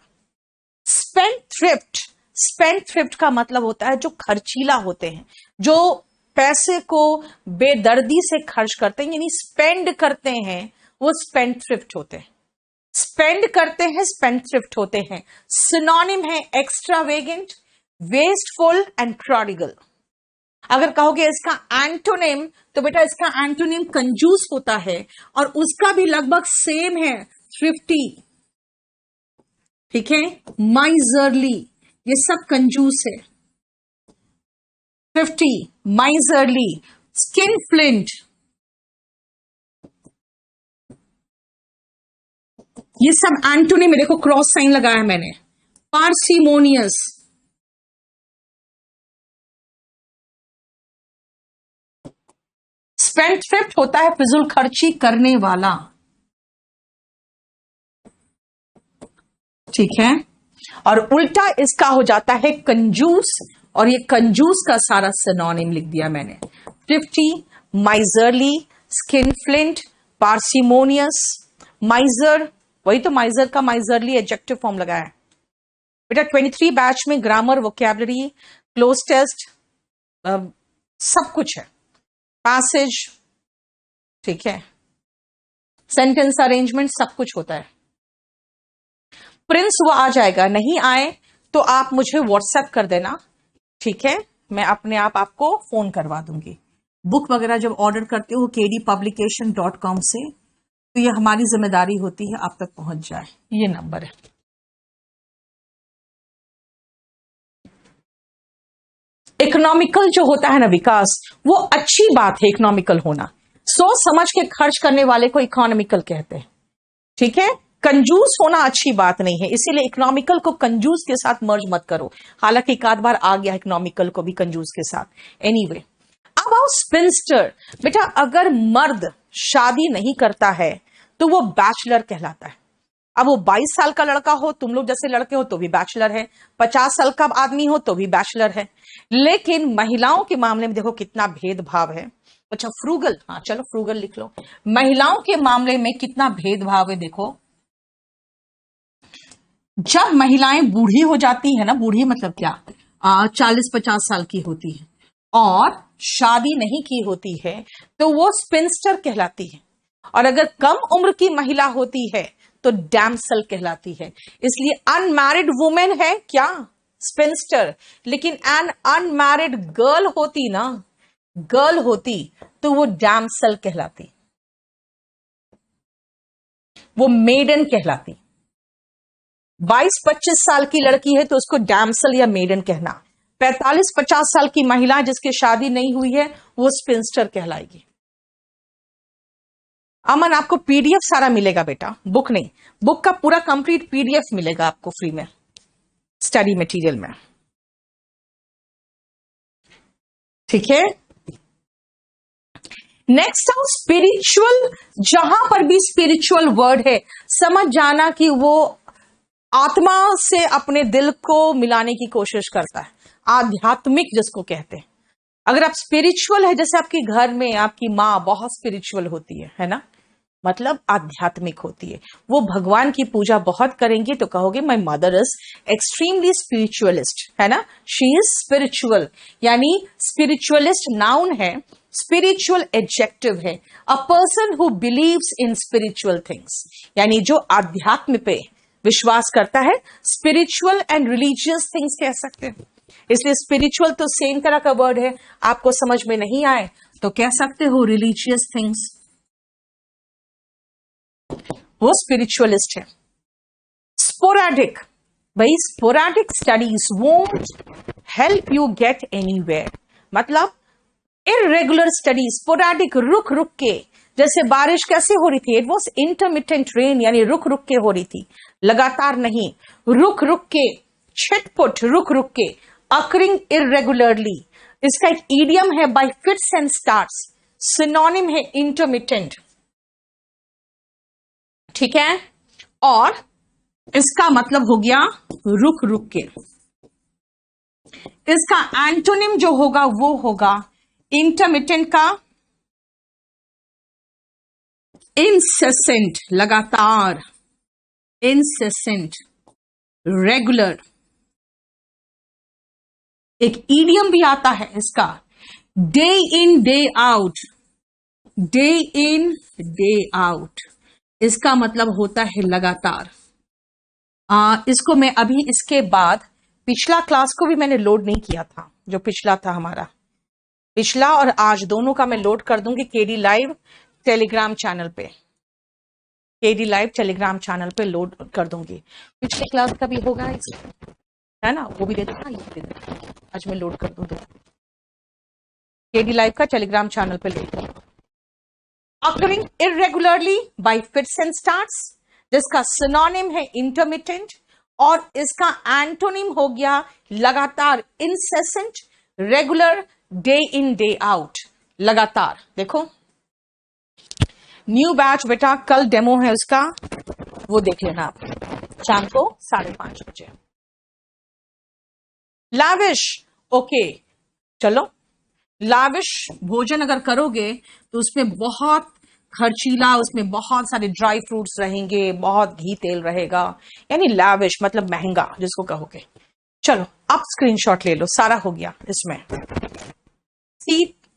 स्पेंडथ्रिफ्ट, स्पेंडथ्रिफ्ट का मतलब होता है जो खर्चीला होते हैं, जो पैसे को बेदर्दी से खर्च करते हैं, यानी स्पेंड करते हैं, वो स्पेंडथ्रिफ्ट होते हैं। स्पेंड करते हैं, स्पेंडथ्रिफ्ट होते हैं। सिनोनिम है एक्स्ट्रावेगेंट, वेस्टफुल एंड प्रोडिगल। अगर कहोगे इसका एंटोनिम, तो बेटा इसका एंटोनिम कंजूस होता है, और उसका भी लगभग सेम है, थ्रिफ्टी। ठीक है, माइजरली, ये सब कंजूस है। थ्रिफ्टी, माइजरली, स्किन फ्लिंट, ये सब एंटोनिम। देखो क्रॉस साइन लगाया मैंने। पार्सिमोनियस, स्पेंडथ्रिफ्ट होता है फिजूल खर्ची करने वाला। ठीक है, और उल्टा इसका हो जाता है कंजूस, और ये कंजूस का सारा सिनोनिम लिख दिया मैंने। Thrifty, miserly, skin flint, parsimonious, माइजर, वही तो माइजर का माइजरली एडजेक्टिव फॉर्म लगाया है बेटा। 23 बैच में ग्रामर, वोकैबुलरी, क्लोज टेस्ट, सब कुछ है, पैसेज, ठीक है, सेंटेंस अरेंजमेंट, सब कुछ होता है। प्रिंस वो आ जाएगा, नहीं आए तो आप मुझे व्हाट्सएप कर देना। ठीक है, मैं अपने आप आपको फोन करवा दूंगी। बुक वगैरह जब ऑर्डर करते हो kdpublication.com से, तो ये हमारी जिम्मेदारी होती है आप तक पहुंच जाए। ये नंबर है। इकोनॉमिकल जो होता है ना विकास, वो अच्छी बात है इकोनॉमिकल होना, सोच समझ के खर्च करने वाले को इकोनॉमिकल कहते हैं। ठीक है, कंजूस होना अच्छी बात नहीं है, इसीलिए इकोनॉमिकल को कंजूस के साथ मर्ज मत करो। हालांकि एक आध बार आ गया इकोनॉमिकल को भी कंजूस के साथ। एनीवे, अब आओ स्पिंस्टर। बेटा अगर मर्द शादी नहीं करता है तो वो बैचलर कहलाता है। अब वो 22 साल का लड़का हो, तुम लोग जैसे लड़के हो, तो भी बैचलर है। 50 साल का आदमी हो तो भी बैचलर है। लेकिन महिलाओं के मामले में देखो कितना भेदभाव है। अच्छा फ्रूगल, हाँ चलो फ्रूगल लिख लो। महिलाओं के मामले में कितना भेदभाव है देखो। जब महिलाएं बूढ़ी हो जाती है ना, बूढ़ी मतलब क्या, 40-50 साल की होती है और शादी नहीं की होती है तो वो स्पिंस्टर कहलाती है, और अगर कम उम्र की महिला होती है तो डैमसल कहलाती है। इसलिए अनमैरिड वुमेन है क्या, स्पिंस्टर, लेकिन एन अनमैरिड गर्ल होती ना, गर्ल होती तो वो डैमसल कहलाती, वो मेडन कहलाती। 22-25 साल की लड़की है तो उसको डैमसल या मेडन कहना। 45-50 साल की महिला जिसकी शादी नहीं हुई है वो स्पिंस्टर कहलाएगी। अमन, आपको पीडीएफ सारा मिलेगा बेटा, बुक नहीं, बुक का पूरा कंप्लीट पीडीएफ मिलेगा आपको फ्री में, स्टडी मटेरियल में। ठीक है, नेक्स्ट आओ स्पिरिचुअल। जहां पर भी स्पिरिचुअल वर्ड है समझ जाना कि वो आत्मा से अपने दिल को मिलाने की कोशिश करता है, आध्यात्मिक जिसको कहते हैं। अगर आप स्पिरिचुअल है, जैसे आपके घर में आपकी माँ बहुत स्पिरिचुअल होती है ना, मतलब आध्यात्मिक होती है, वो भगवान की पूजा बहुत करेंगी तो कहोगे my mother is extremely spiritualist, है ना, शी इज स्पिरिचुअल। यानी स्पिरिचुअलिस्ट नाउन है, स्पिरिचुअल एडजेक्टिव है, अ person who believes in spiritual things, यानी जो आध्यात्म पे विश्वास करता है। स्पिरिचुअल एंड रिलीजियस थिंग्स कह सकते हैं, इसलिए स्पिरिचुअल तो सेम तरह का वर्ड है, आपको समझ में नहीं आए तो कह सकते हो रिलीजियस थिंग्स, वो स्पिरिचुअलिस्ट है। स्पोराडिक, भाई sporadic studies won't help you get anywhere, मतलब इरेगुलर स्टडीज, स्पोराडिक, रुक रुक के, जैसे बारिश कैसे हो रही थी, इट वॉज इंटरमिटेंट रेन, यानी रुक रुक के हो रही थी, लगातार नहीं, रुक रुक के, छिटपुट, रुक रुक के, अकरिंग इरेगुलरली। इसका एक ईडियम है bye fits and starts, synonym है इंटरमिटेंट, ठीक है, और इसका मतलब हो गया रुक रुक के। इसका एंटोनिम जो होगा वो होगा इंटरमिटेंट का इंसेसेंट, लगातार, इंसेसेंट, रेगुलर। एक ईडियम भी आता है इसका, day in day out, day in day out, इसका मतलब होता है लगातार। इसको मैं अभी इसके बाद पिछला क्लास को भी मैंने लोड नहीं किया था, जो पिछला था हमारा, पिछला और आज दोनों का मैं लोड कर दूंगी केडी लाइव टेलीग्राम चैनल पे, केडी लाइव टेलीग्राम चैनल पे लोड कर दूंगी। पिछले क्लास का भी होगा है ना, वो भी दे देना, ये दे देना, आज मैं लोड कर दूंगी केडी लाइव का टेलीग्राम चैनल पे load. Occurring irregularly by fits and starts, जिसका सिनोनिम है इंटरमिटेंट, और इसका एंटोनिम हो गया लगातार, incessant, regular, day in day out, लगातार। देखो न्यू बैच बेटा, कल डेमो है उसका, वो देख लेना आप शाम को 5:30 बजे। लाविश, ओके चलो, लाविश भोजन अगर करोगे तो उसमें बहुत खर्चीला, उसमें बहुत सारे ड्राई फ्रूट्स रहेंगे, बहुत घी तेल रहेगा, यानी लाविश मतलब महंगा जिसको कहोगे। चलो अब स्क्रीनशॉट ले लो, सारा हो गया इसमें।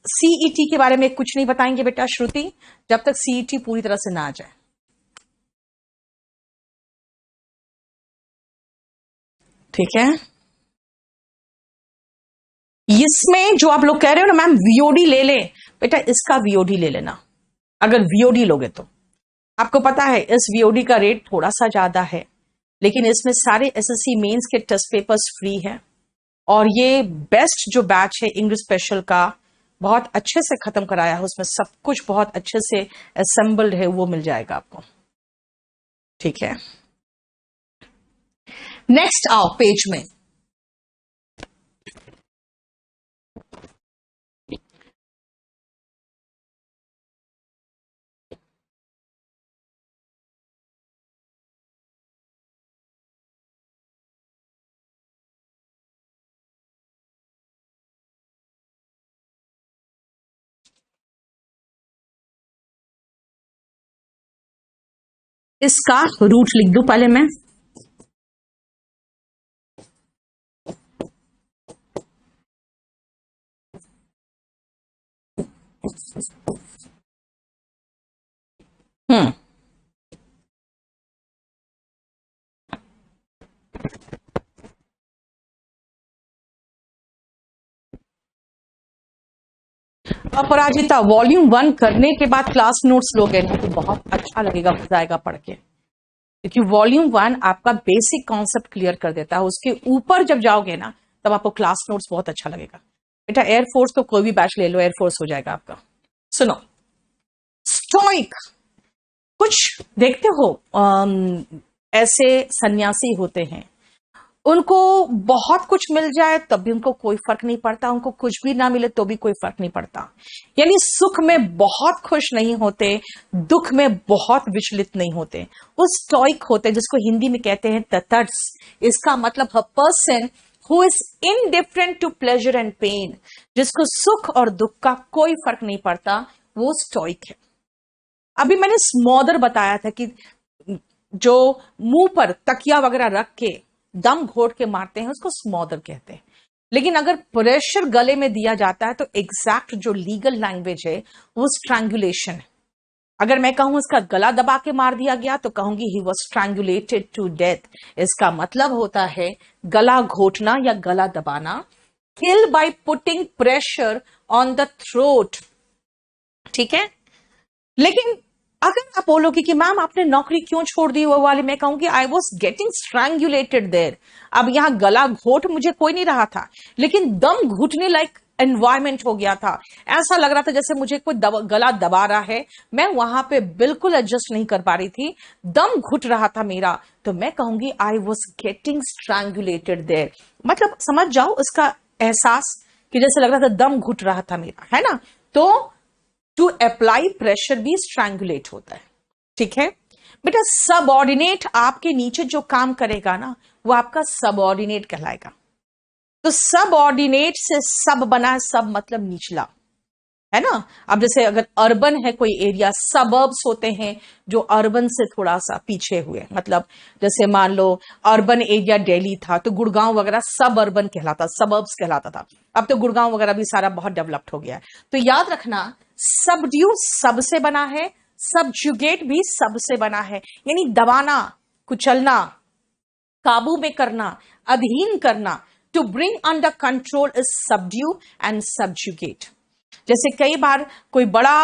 सीईटी के बारे में कुछ नहीं बताएंगे बेटा श्रुति, जब तक सीईटी पूरी तरह से ना आ जाए, ठीक है। इसमें जो आप लोग कह रहे हो ना मैम वीओडी ले ले, बेटा इसका वीओडी ले लेना, अगर वीओडी लोगे तो। आपको पता है इस वीओडी का रेट थोड़ा सा ज्यादा है, लेकिन इसमें सारे एसएससी मेंस के टेस्ट पेपर्स फ्री है, और ये बेस्ट जो बैच है इंग्लिश स्पेशल का, बहुत अच्छे से खत्म कराया है, उसमें सब कुछ बहुत अच्छे से असेंबल्ड है, वो मिल जाएगा आपको, ठीक है। नेक्स्ट आओ पेज में, इसका रूट लिख दूं पहले मैं, हम्म अपराजिता, वॉल्यूम 1 करने के बाद क्लास नोट्स लोगे ना तो बहुत अच्छा लगेगा, मजा आएगा पढ़ के। क्योंकि वॉल्यूम 1 आपका बेसिक कॉन्सेप्ट क्लियर कर देता है, उसके ऊपर जब जाओगे ना तब आपको क्लास नोट्स बहुत अच्छा लगेगा। बेटा एयरफोर्स तो कोई भी बैच ले लो, एयरफोर्स हो जाएगा आपका। सुनो, स्टोइक, कुछ देखते हो ऐसे सन्यासी होते हैं, उनको बहुत कुछ मिल जाए तब भी उनको कोई फर्क नहीं पड़ता, उनको कुछ भी ना मिले तो भी कोई फर्क नहीं पड़ता। यानी सुख में बहुत खुश नहीं होते, दुख में बहुत विचलित नहीं होते, वो स्टोइक होते, जिसको हिंदी में कहते हैं तटस्थ। इसका मतलब a person who is indifferent to pleasure and pain, जिसको सुख और दुख का कोई फर्क नहीं पड़ता, वो स्टोइक है। अभी मैंने स्मॉदर बताया था कि जो मुंह पर तकिया वगैरह रख के दम घोट के मारते हैं उसको स्मॉदर कहते हैं। लेकिन अगर प्रेशर गले में दिया जाता है तो एग्जैक्ट जो लीगल लैंग्वेज है वो स्ट्रैंगुलेशन है। अगर मैं कहूं इसका गला दबा के मार दिया गया तो कहूंगी he was strangulated to death. इसका मतलब होता है गला घोटना या गला दबाना, kill by putting pressure on the throat. ठीक है, लेकिन अगर आप बोलोगे कि मैम आपने नौकरी क्यों छोड़ दी वो वाली, मैं कहूंगी I was getting strangulated there. अब यहां गला घोट मुझे कोई नहीं रहा था, लेकिन दम घुटने लायक एनवायरमेंट हो गया था। ऐसा लग रहा था जैसे मुझे कोई गला दबा रहा है, मैं वहां पे बिल्कुल एडजस्ट नहीं कर पा रही थी, दम घुट रहा था मेरा, तो मैं कहूंगी I was getting strangulated there. मतलब समझ जाओ उसका एहसास कि जैसे लग रहा था दम घुट रहा था मेरा, है ना। तो टू अप्लाई प्रेशर भी स्ट्रैंगुलेट होता है। ठीक है बेटा, सबऑर्डिनेट आपके नीचे जो काम करेगा ना वो आपका सबऑर्डिनेट कहलाएगा। तो सबऑर्डिनेट से सब बना है, सब मतलब निचला, है ना। अब जैसे अगर अर्बन है कोई एरिया, सबर्ब्स होते हैं जो अर्बन से थोड़ा सा पीछे हुए, मतलब जैसे मान लो अर्बन एरिया दिल्ली था तो गुड़गांव वगैरह सब अर्बन कहलाता, सबर्ब्स कहलाता था। अब तो गुड़गांव वगैरह भी सारा बहुत डेवलप्ड हो गया है। तो याद रखना, सबड्यू सब से बना है, सबजुगेट भी सब से बना है, यानी दबाना, कुचलना, काबू में करना, अधीन करना। To bring under control is subdue and subjugate. जैसे कई बार कोई बड़ा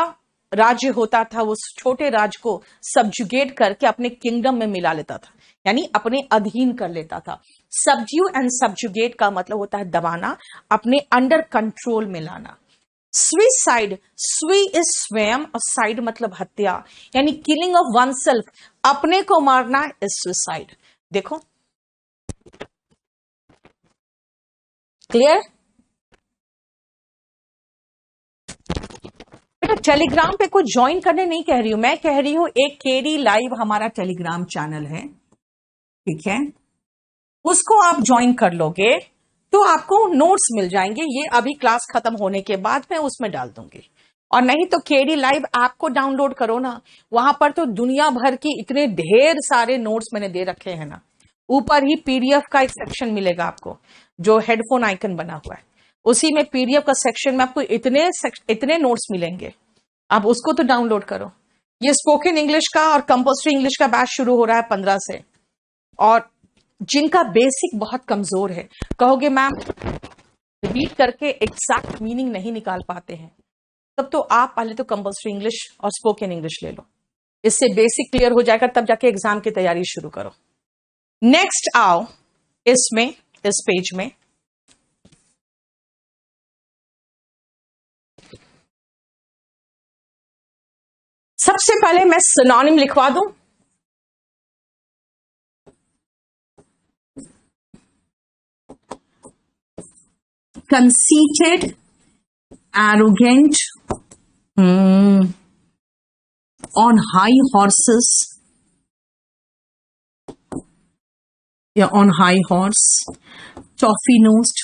राज्य होता था, वो छोटे राज्य को सबजुगेट करके अपने किंगडम में मिला लेता था, यानी अपने अधीन कर लेता था। सबड्यू एंड सबजुगेट का मतलब होता है दबाना, अपने अंडर कंट्रोल में लाना। सुइसाइड, सुई इज स्वयं और साइड मतलब हत्या, यानी किलिंग ऑफ वन सेल्फ, अपने को मारना इज सुइसाइड। देखो क्लियर। टेलीग्राम पे कोई ज्वाइन करने नहीं कह रही हूं, मैं कह रही हूं एक केडी लाइव हमारा टेलीग्राम चैनल है, ठीक है, उसको आप ज्वाइन कर लोगे तो आपको नोट्स मिल जाएंगे। ये अभी क्लास खत्म होने के बाद मैं उसमें डाल दूंगी। और नहीं तो केडी लाइव ऐप को डाउनलोड करो ना, वहां पर तो दुनिया भर की इतने ढेर सारे नोट्स मैंने दे रखे हैं ना। ऊपर ही पीडीएफ का एक सेक्शन मिलेगा आपको, जो हेडफोन आइकन बना हुआ है, उसी में पीडीएफ का सेक्शन में आपको इतने नोट्स मिलेंगे, आप उसको तो डाउनलोड करो। ये स्पोकन इंग्लिश का और कंपल्सरी इंग्लिश का बैच शुरू हो रहा है 15 से। और जिनका बेसिक बहुत कमजोर है, कहोगे मैम रीड करके एग्जैक्ट मीनिंग नहीं निकाल पाते हैं, तब तो आप पहले तो कंपल्सरी इंग्लिश और स्पोकन इंग्लिश ले लो, इससे बेसिक क्लियर हो जाएगा, तब जाके एग्जाम की तैयारी शुरू करो। नेक्स्ट आओ इसमें, इस पेज में सबसे पहले मैं सिनोनिम लिखवा दूं। conceited, arrogant, on high horses या on high horse, toffee nosed,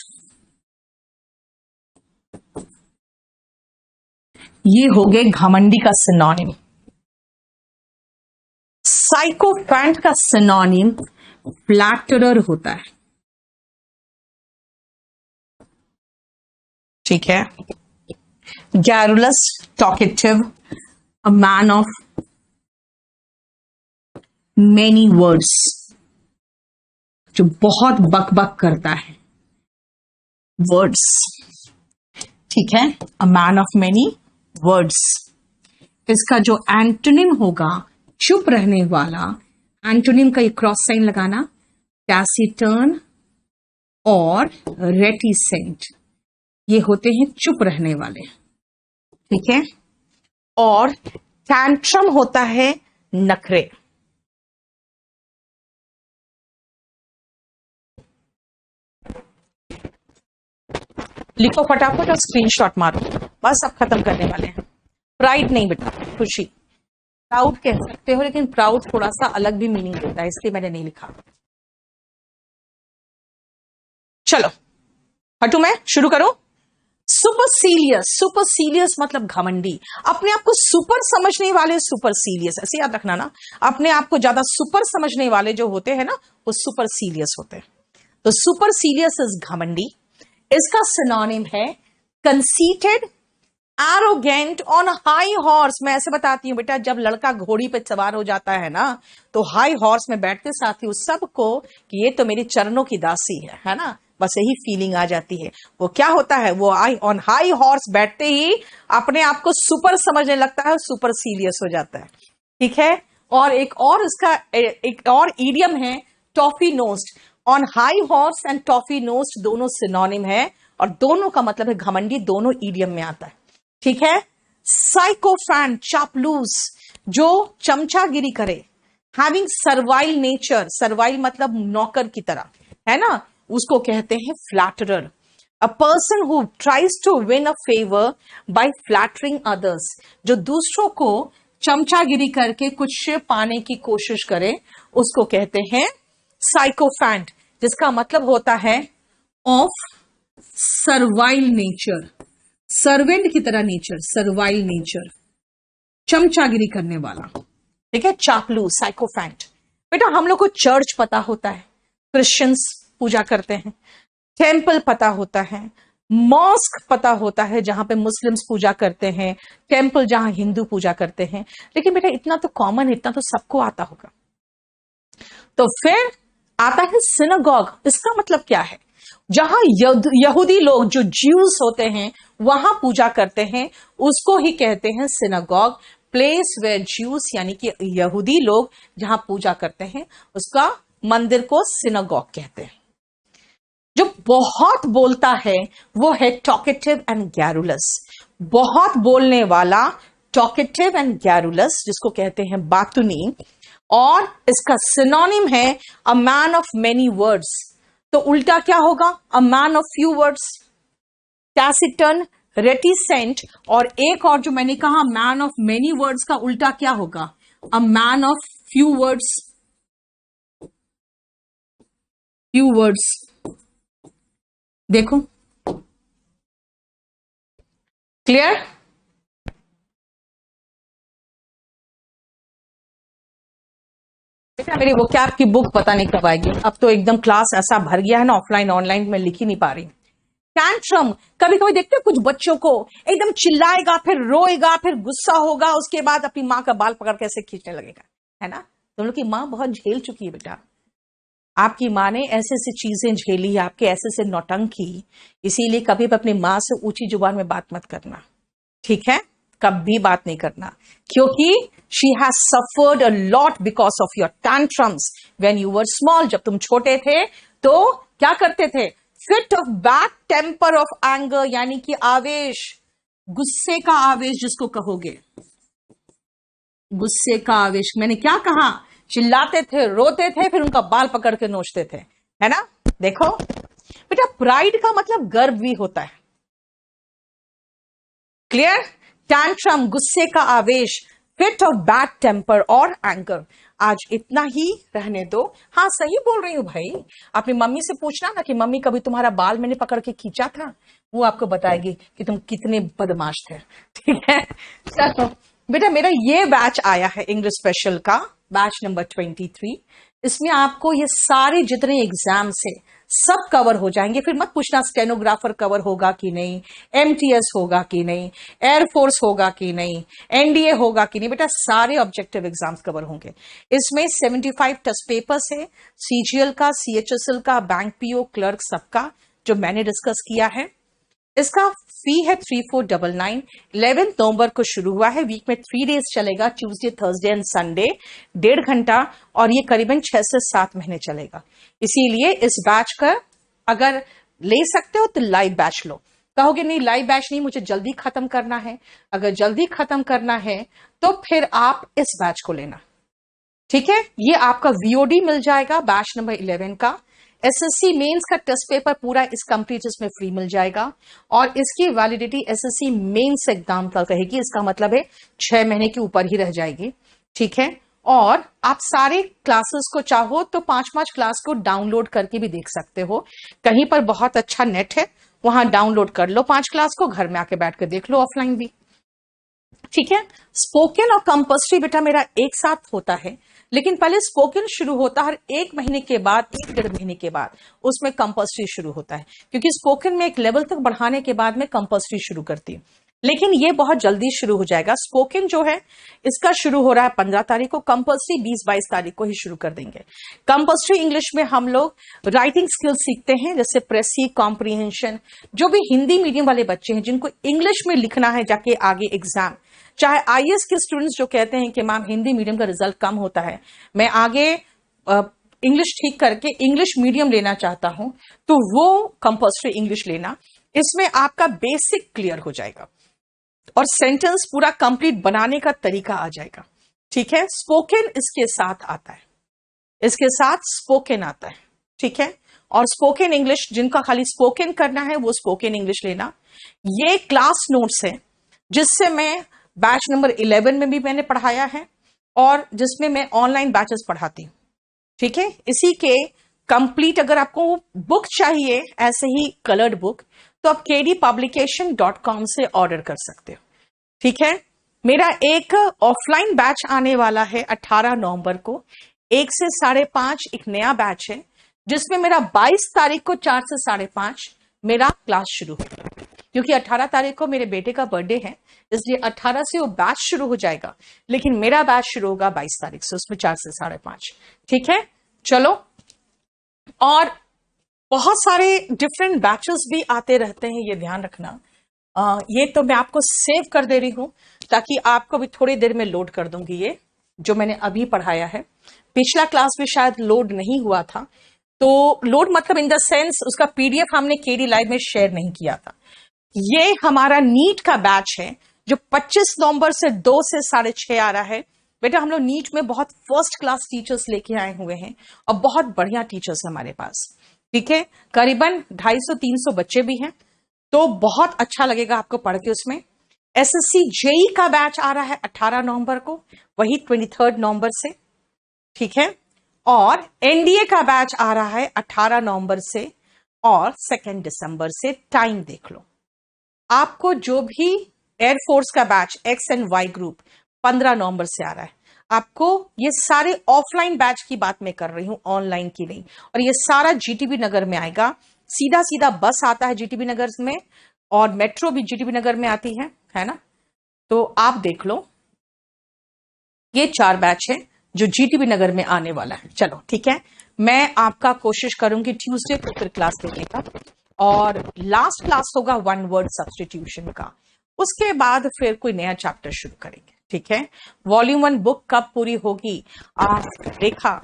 ये हो गए घमंडी का सिनोनिम। साइकोफैंट का सिनोनिम फ्लैटरर होता है, ठीक है। garrulous, talkative, a man of many words, जो बहुत बक करता है, वर्ड्स, ठीक है, a man of many words. इसका जो एंटोनिम होगा, चुप रहने वाला, एंटोनिम का ये क्रॉस साइन लगाना, टैसिटर्न और रेटिसेंट, ये होते हैं चुप रहने वाले, ठीक है। और टैंट्रम होता है नखरे। लिखो फटाफट और स्क्रीनशॉट मारो, बस अब खत्म करने वाले हैं। प्राइड नहीं बेटा, खुशी। प्राउड कह सकते हो, लेकिन प्राउड थोड़ा सा अलग भी मीनिंग देता है, इसलिए मैंने नहीं लिखा। चलो हटू, मैं शुरू करूं। सुपरसीलियस, सुपरसीलियस मतलब घमंडी, अपने आप को सुपर समझने वाले सुपरसीलियस, ऐसे याद रखना ना। अपने आप को ज्यादा सुपर समझने वाले जो होते हैं ना, वो सुपरसीलियस होते हैं। तो सुपरसीलियस इज घमंडी। इसका सिनोनिम है conceited, arrogant, on high horse. मैं ऐसे बताती हूं बेटा, जब लड़का घोड़ी पे सवार हो जाता है ना, तो हाई हॉर्स में बैठते साथ ही उस सबको कि ये तो मेरे चरणों की दासी है ना, बस यही फीलिंग आ जाती है। वो क्या होता है, वो ऑन हाई हॉर्स बैठते ही अपने आप को सुपर समझने लगता है, सुपर सीरियस हो जाता है, ठीक है। और एक और इसका एक और ईडियम है, toffee nosed. On high horse and toffee nosed दोनों सिनोनिम है, और दोनों का मतलब है घमंडी, दोनों ईडियम में आता है, ठीक है। साइकोफैन, चापलूस, जो चमचागिरी करे। हैविंग सर्वाइल नेचर, सर्वाइल मतलब नौकर की तरह, है ना, उसको कहते हैं flatterer. A person who tries to win a favour by flattering others, जो दूसरों को चमचागिरी करके कुछ पाने की कोशिश करे, उसको कहते हैं साइकोफैंट, जिसका मतलब होता है ऑफ सर्वाइल नेचर, सर्वेंट की तरह नेचर, सर्वाइल नेचर, चमचागिरी करने वाला, ठीक है, चापलू, साइकोफैंट। बेटा हम लोग को चर्च पता होता है, क्रिश्चियंस पूजा करते हैं, टेम्पल पता होता है, मॉस्क पता होता है जहां पे मुस्लिम्स पूजा करते हैं, टेम्पल जहां हिंदू पूजा करते हैं। लेकिन बेटा इतना तो कॉमन, इतना तो सबको आता होगा। तो फिर आता है सिनागॉग। इसका मतलब क्या है, जहां यहूदी लोग जो ज्यूज होते हैं वहां पूजा करते हैं, उसको ही कहते हैं सिनागॉग। प्लेस वेयर ज्यूस यानी कि यहूदी लोग जहां पूजा करते हैं, उसका मंदिर को सिनागॉग कहते हैं। जो बहुत बोलता है वो है टॉकेटिव एंड गैरुलस, बहुत बोलने वाला, टॉकेटिव एंड गैरुलस, जिसको कहते हैं बातुनी। और इसका सिनोनिम है a man of many words. तो उल्टा क्या होगा, a man of few words, taciturn, reticent. और एक और जो मैंने कहा मैन ऑफ मेनी वर्ड्स का उल्टा क्या होगा, a man of few words, few words. देखो क्लियर। बेटा मेरी वो कैब की बुक पता नहीं कब आएगी, अब तो एकदम क्लास ऐसा भर गया है ना, ऑफलाइन ऑनलाइन में लिख ही नहीं पा रही। टैंट्रम, कभी कभी देखते हो कुछ बच्चों को एकदम चिल्लाएगा, फिर रोएगा, फिर गुस्सा होगा, उसके बाद अपनी माँ का बाल पकड़ के ऐसे खींचने लगेगा, है ना। तुम लोग की माँ बहुत झेल चुकी है बेटा, आपकी माँ ने ऐसे ऐसी चीजें झेली, आपके ऐसे ऐसे नौटंकी, इसीलिए कभी भी अपनी माँ से ऊंची जुबान में बात मत करना, ठीक है, कभी बात नहीं करना, क्योंकि she has suffered a lot because of your tantrums when you were small. जब तुम छोटे थे तो क्या करते थे, fit of bad temper of anger, यानी कि आवेश, गुस्से का आवेश जिसको कहोगे, गुस्से का आवेश। मैंने क्या कहा, चिल्लाते थे, रोते थे, फिर उनका बाल पकड़ के नोचते थे, है ना। देखो बेटा प्राइड का मतलब गर्व भी होता है, क्लियर। टैंट्रम, गुस्से का आवेश, फिट ऑफ बैड टेम्पर और एंगर। आज इतना ही रहने दो। हाँ सही बोल रही हूं भाई, अपनी मम्मी से पूछना ना कि मम्मी कभी तुम्हारा बाल मैंने पकड़ के खींचा था, वो आपको बताएगी कि तुम कितने बदमाश थे, ठीक है। चलो बेटा मेरा ये बैच आया है इंग्लिश स्पेशल का, बैच नंबर 23। इसमें आपको ये सारे जितने एग्जाम्स है सब कवर हो जाएंगे। फिर मत पूछना स्टेनोग्राफर कवर होगा कि नहीं, एमटीएस होगा कि नहीं, एयरफोर्स होगा कि नहीं, एनडीए होगा कि नहीं। बेटा सारे ऑब्जेक्टिव एग्जाम्स कवर होंगे। इसमें 75 टेस्ट पेपर्स है, सीजीएल का, सीएचएसएल का, बैंक पीओ, क्लर्क, सबका, जो मैंने डिस्कस किया है। इसका फी है 3499। 11 नवंबर को शुरू हुआ है। वीक में 3 डेज चलेगा, ट्यूसडे, थर्सडे एंड संडे, 1.5 घंटा, और ये करीबन 6 से 7 महीने चलेगा। इसीलिए इस बैच का अगर ले सकते हो तो लाइव बैच लो। कहोगे नहीं लाइव बैच नहीं, मुझे जल्दी खत्म करना है। अगर जल्दी खत्म करना है तो फिर आप इस बैच को लेना, ठीक है। ये आपका वीओडी मिल जाएगा बैच नंबर 11 का। एसएससी मेंस का टेस्ट पेपर पूरा इस कंप्लीट इसमें फ्री मिल जाएगा, और इसकी वैलिडिटी एसएससी मेंस एग्जाम तक रहेगी। इसका मतलब है 6 महीने के ऊपर ही रह जाएगी, ठीक है। और आप सारे क्लासेस को चाहो तो 5-5 क्लास को डाउनलोड करके भी देख सकते हो। कहीं पर बहुत अच्छा नेट है, वहां डाउनलोड कर लो 5 क्लास को, घर में आके बैठ कर देख लो ऑफलाइन भी, ठीक है। स्पोकन और कंपल्सरी बेटा मेरा एक साथ होता है, लेकिन पहले स्पोकन शुरू होता है, हर 1 महीने के बाद, 1-1.5 महीने के बाद उसमें कंपल्सरी शुरू होता है, क्योंकि स्पोकन में एक लेवल तक बढ़ाने के बाद में कंपल्सरी शुरू करती है। लेकिन ये बहुत जल्दी शुरू हो जाएगा। स्पोकन जो है इसका शुरू हो रहा है 15 तारीख को, कंपल्सरी 20-22 तारीख को ही शुरू कर देंगे। कंपल्सरी इंग्लिश में हम लोग राइटिंग स्किल्स सीखते हैं, जैसे प्रेसी, कॉम्प्रिहेंशन। जो भी हिंदी मीडियम वाले बच्चे हैं जिनको इंग्लिश में लिखना है जाके आगे एग्जाम, चाहे आईएएस के स्टूडेंट्स जो कहते हैं कि मैम हिंदी मीडियम का रिजल्ट कम होता है, मैं आगे इंग्लिश ठीक करके इंग्लिश मीडियम लेना चाहता हूं, तो वो कंपल्सरी इंग्लिश लेना। इसमें आपका बेसिक क्लियर हो जाएगा और सेंटेंस पूरा कंप्लीट बनाने का तरीका आ जाएगा, ठीक है। स्पोकन इसके साथ आता है, इसके साथ स्पोकन आता है, ठीक है। और स्पोकन इंग्लिश जिनका खाली स्पोकन करना है वो स्पोकन इंग्लिश लेना। ये क्लास नोट्स है जिससे मैं बैच नंबर 11 में भी मैंने पढ़ाया है, और जिसमें मैं ऑनलाइन बैचेस पढ़ाती हूं, ठीक है। इसी के कंप्लीट अगर आपको बुक चाहिए ऐसे ही कलर्ड बुक, तो आप kdpublication.com से ऑर्डर कर सकते हो, ठीक है। मेरा एक ऑफलाइन बैच आने वाला है 18 नवंबर को, 1 से 5:30 एक नया बैच है, जिसमें मेरा 22 तारीख को 4 से 5:30 मेरा क्लास शुरू होगा, क्योंकि 18 तारीख को मेरे बेटे का बर्थडे है, इसलिए 18 से वो बैच शुरू हो जाएगा, लेकिन मेरा बैच शुरू होगा 22 तारीख से, उसमें 4 से 5:30, ठीक है। चलो, और बहुत सारे डिफरेंट बैचेस भी आते रहते हैं, ये ध्यान रखना। ये तो मैं आपको सेव कर दे रही हूं ताकि आपको भी थोड़ी देर में लोड कर दूंगी। ये जो मैंने अभी पढ़ाया है, पिछला क्लास भी शायद लोड नहीं हुआ था, तो लोड मतलब इन द सेंस उसका पीडीएफ हमने केडी लाइव में शेयर नहीं किया था। ये हमारा नीट का बैच है जो 25 नवंबर से 2 से 6:30 आ रहा है। बेटा हम लोग नीट में बहुत फर्स्ट क्लास टीचर्स लेके आए हुए हैं, और बहुत बढ़िया टीचर्स है हमारे पास, ठीक है। करीबन 250-300 बच्चे भी हैं, तो बहुत अच्छा लगेगा आपको पढ़ के उसमें। एसएससी जेई का बैच आ रहा है 18 नवंबर को, वही 23 नवंबर से, ठीक है। और एनडीए का बैच आ रहा है 18 नवंबर से और 2 दिसंबर से। टाइम देख लो। आपको जो भी एयरफोर्स का batch X and Y group 15 नवंबर से आ रहा है, आपको ये सारे ऑफलाइन बैच की बात मैं कर रही हूं, ऑनलाइन की नहीं। और ये सारा जीटीबी नगर में आएगा, सीधा सीधा बस आता है जीटीबी नगर में, और मेट्रो भी जीटीबी नगर में आती है ना। तो आप देख लो, ये 4 बैच है जो जीटीबी नगर में आने वाला है। चलो ठीक है, मैं आपका कोशिश करूंगी ट्यूसडे को फिर क्लास देने का, और लास्ट क्लास होगा 1 वर्ड सब्स्टिट्यूशन का। उसके बाद फिर कोई नया चैप्टर शुरू करेंगे, ठीक है। वॉल्यूम 1 बुक कब पूरी होगी आप देखा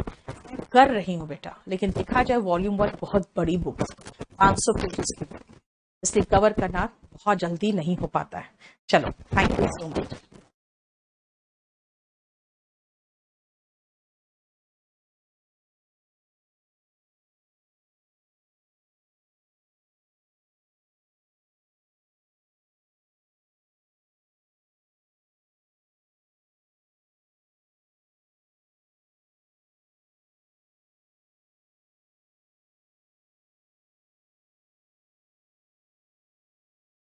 कर रही हूं बेटा, लेकिन देखा जाए वॉल्यूम 1 बहुत बड़ी बुक, 500 पेजेस की बुक, इसलिए कवर करना बहुत जल्दी नहीं हो पाता है। चलो, थैंक यू सो मच।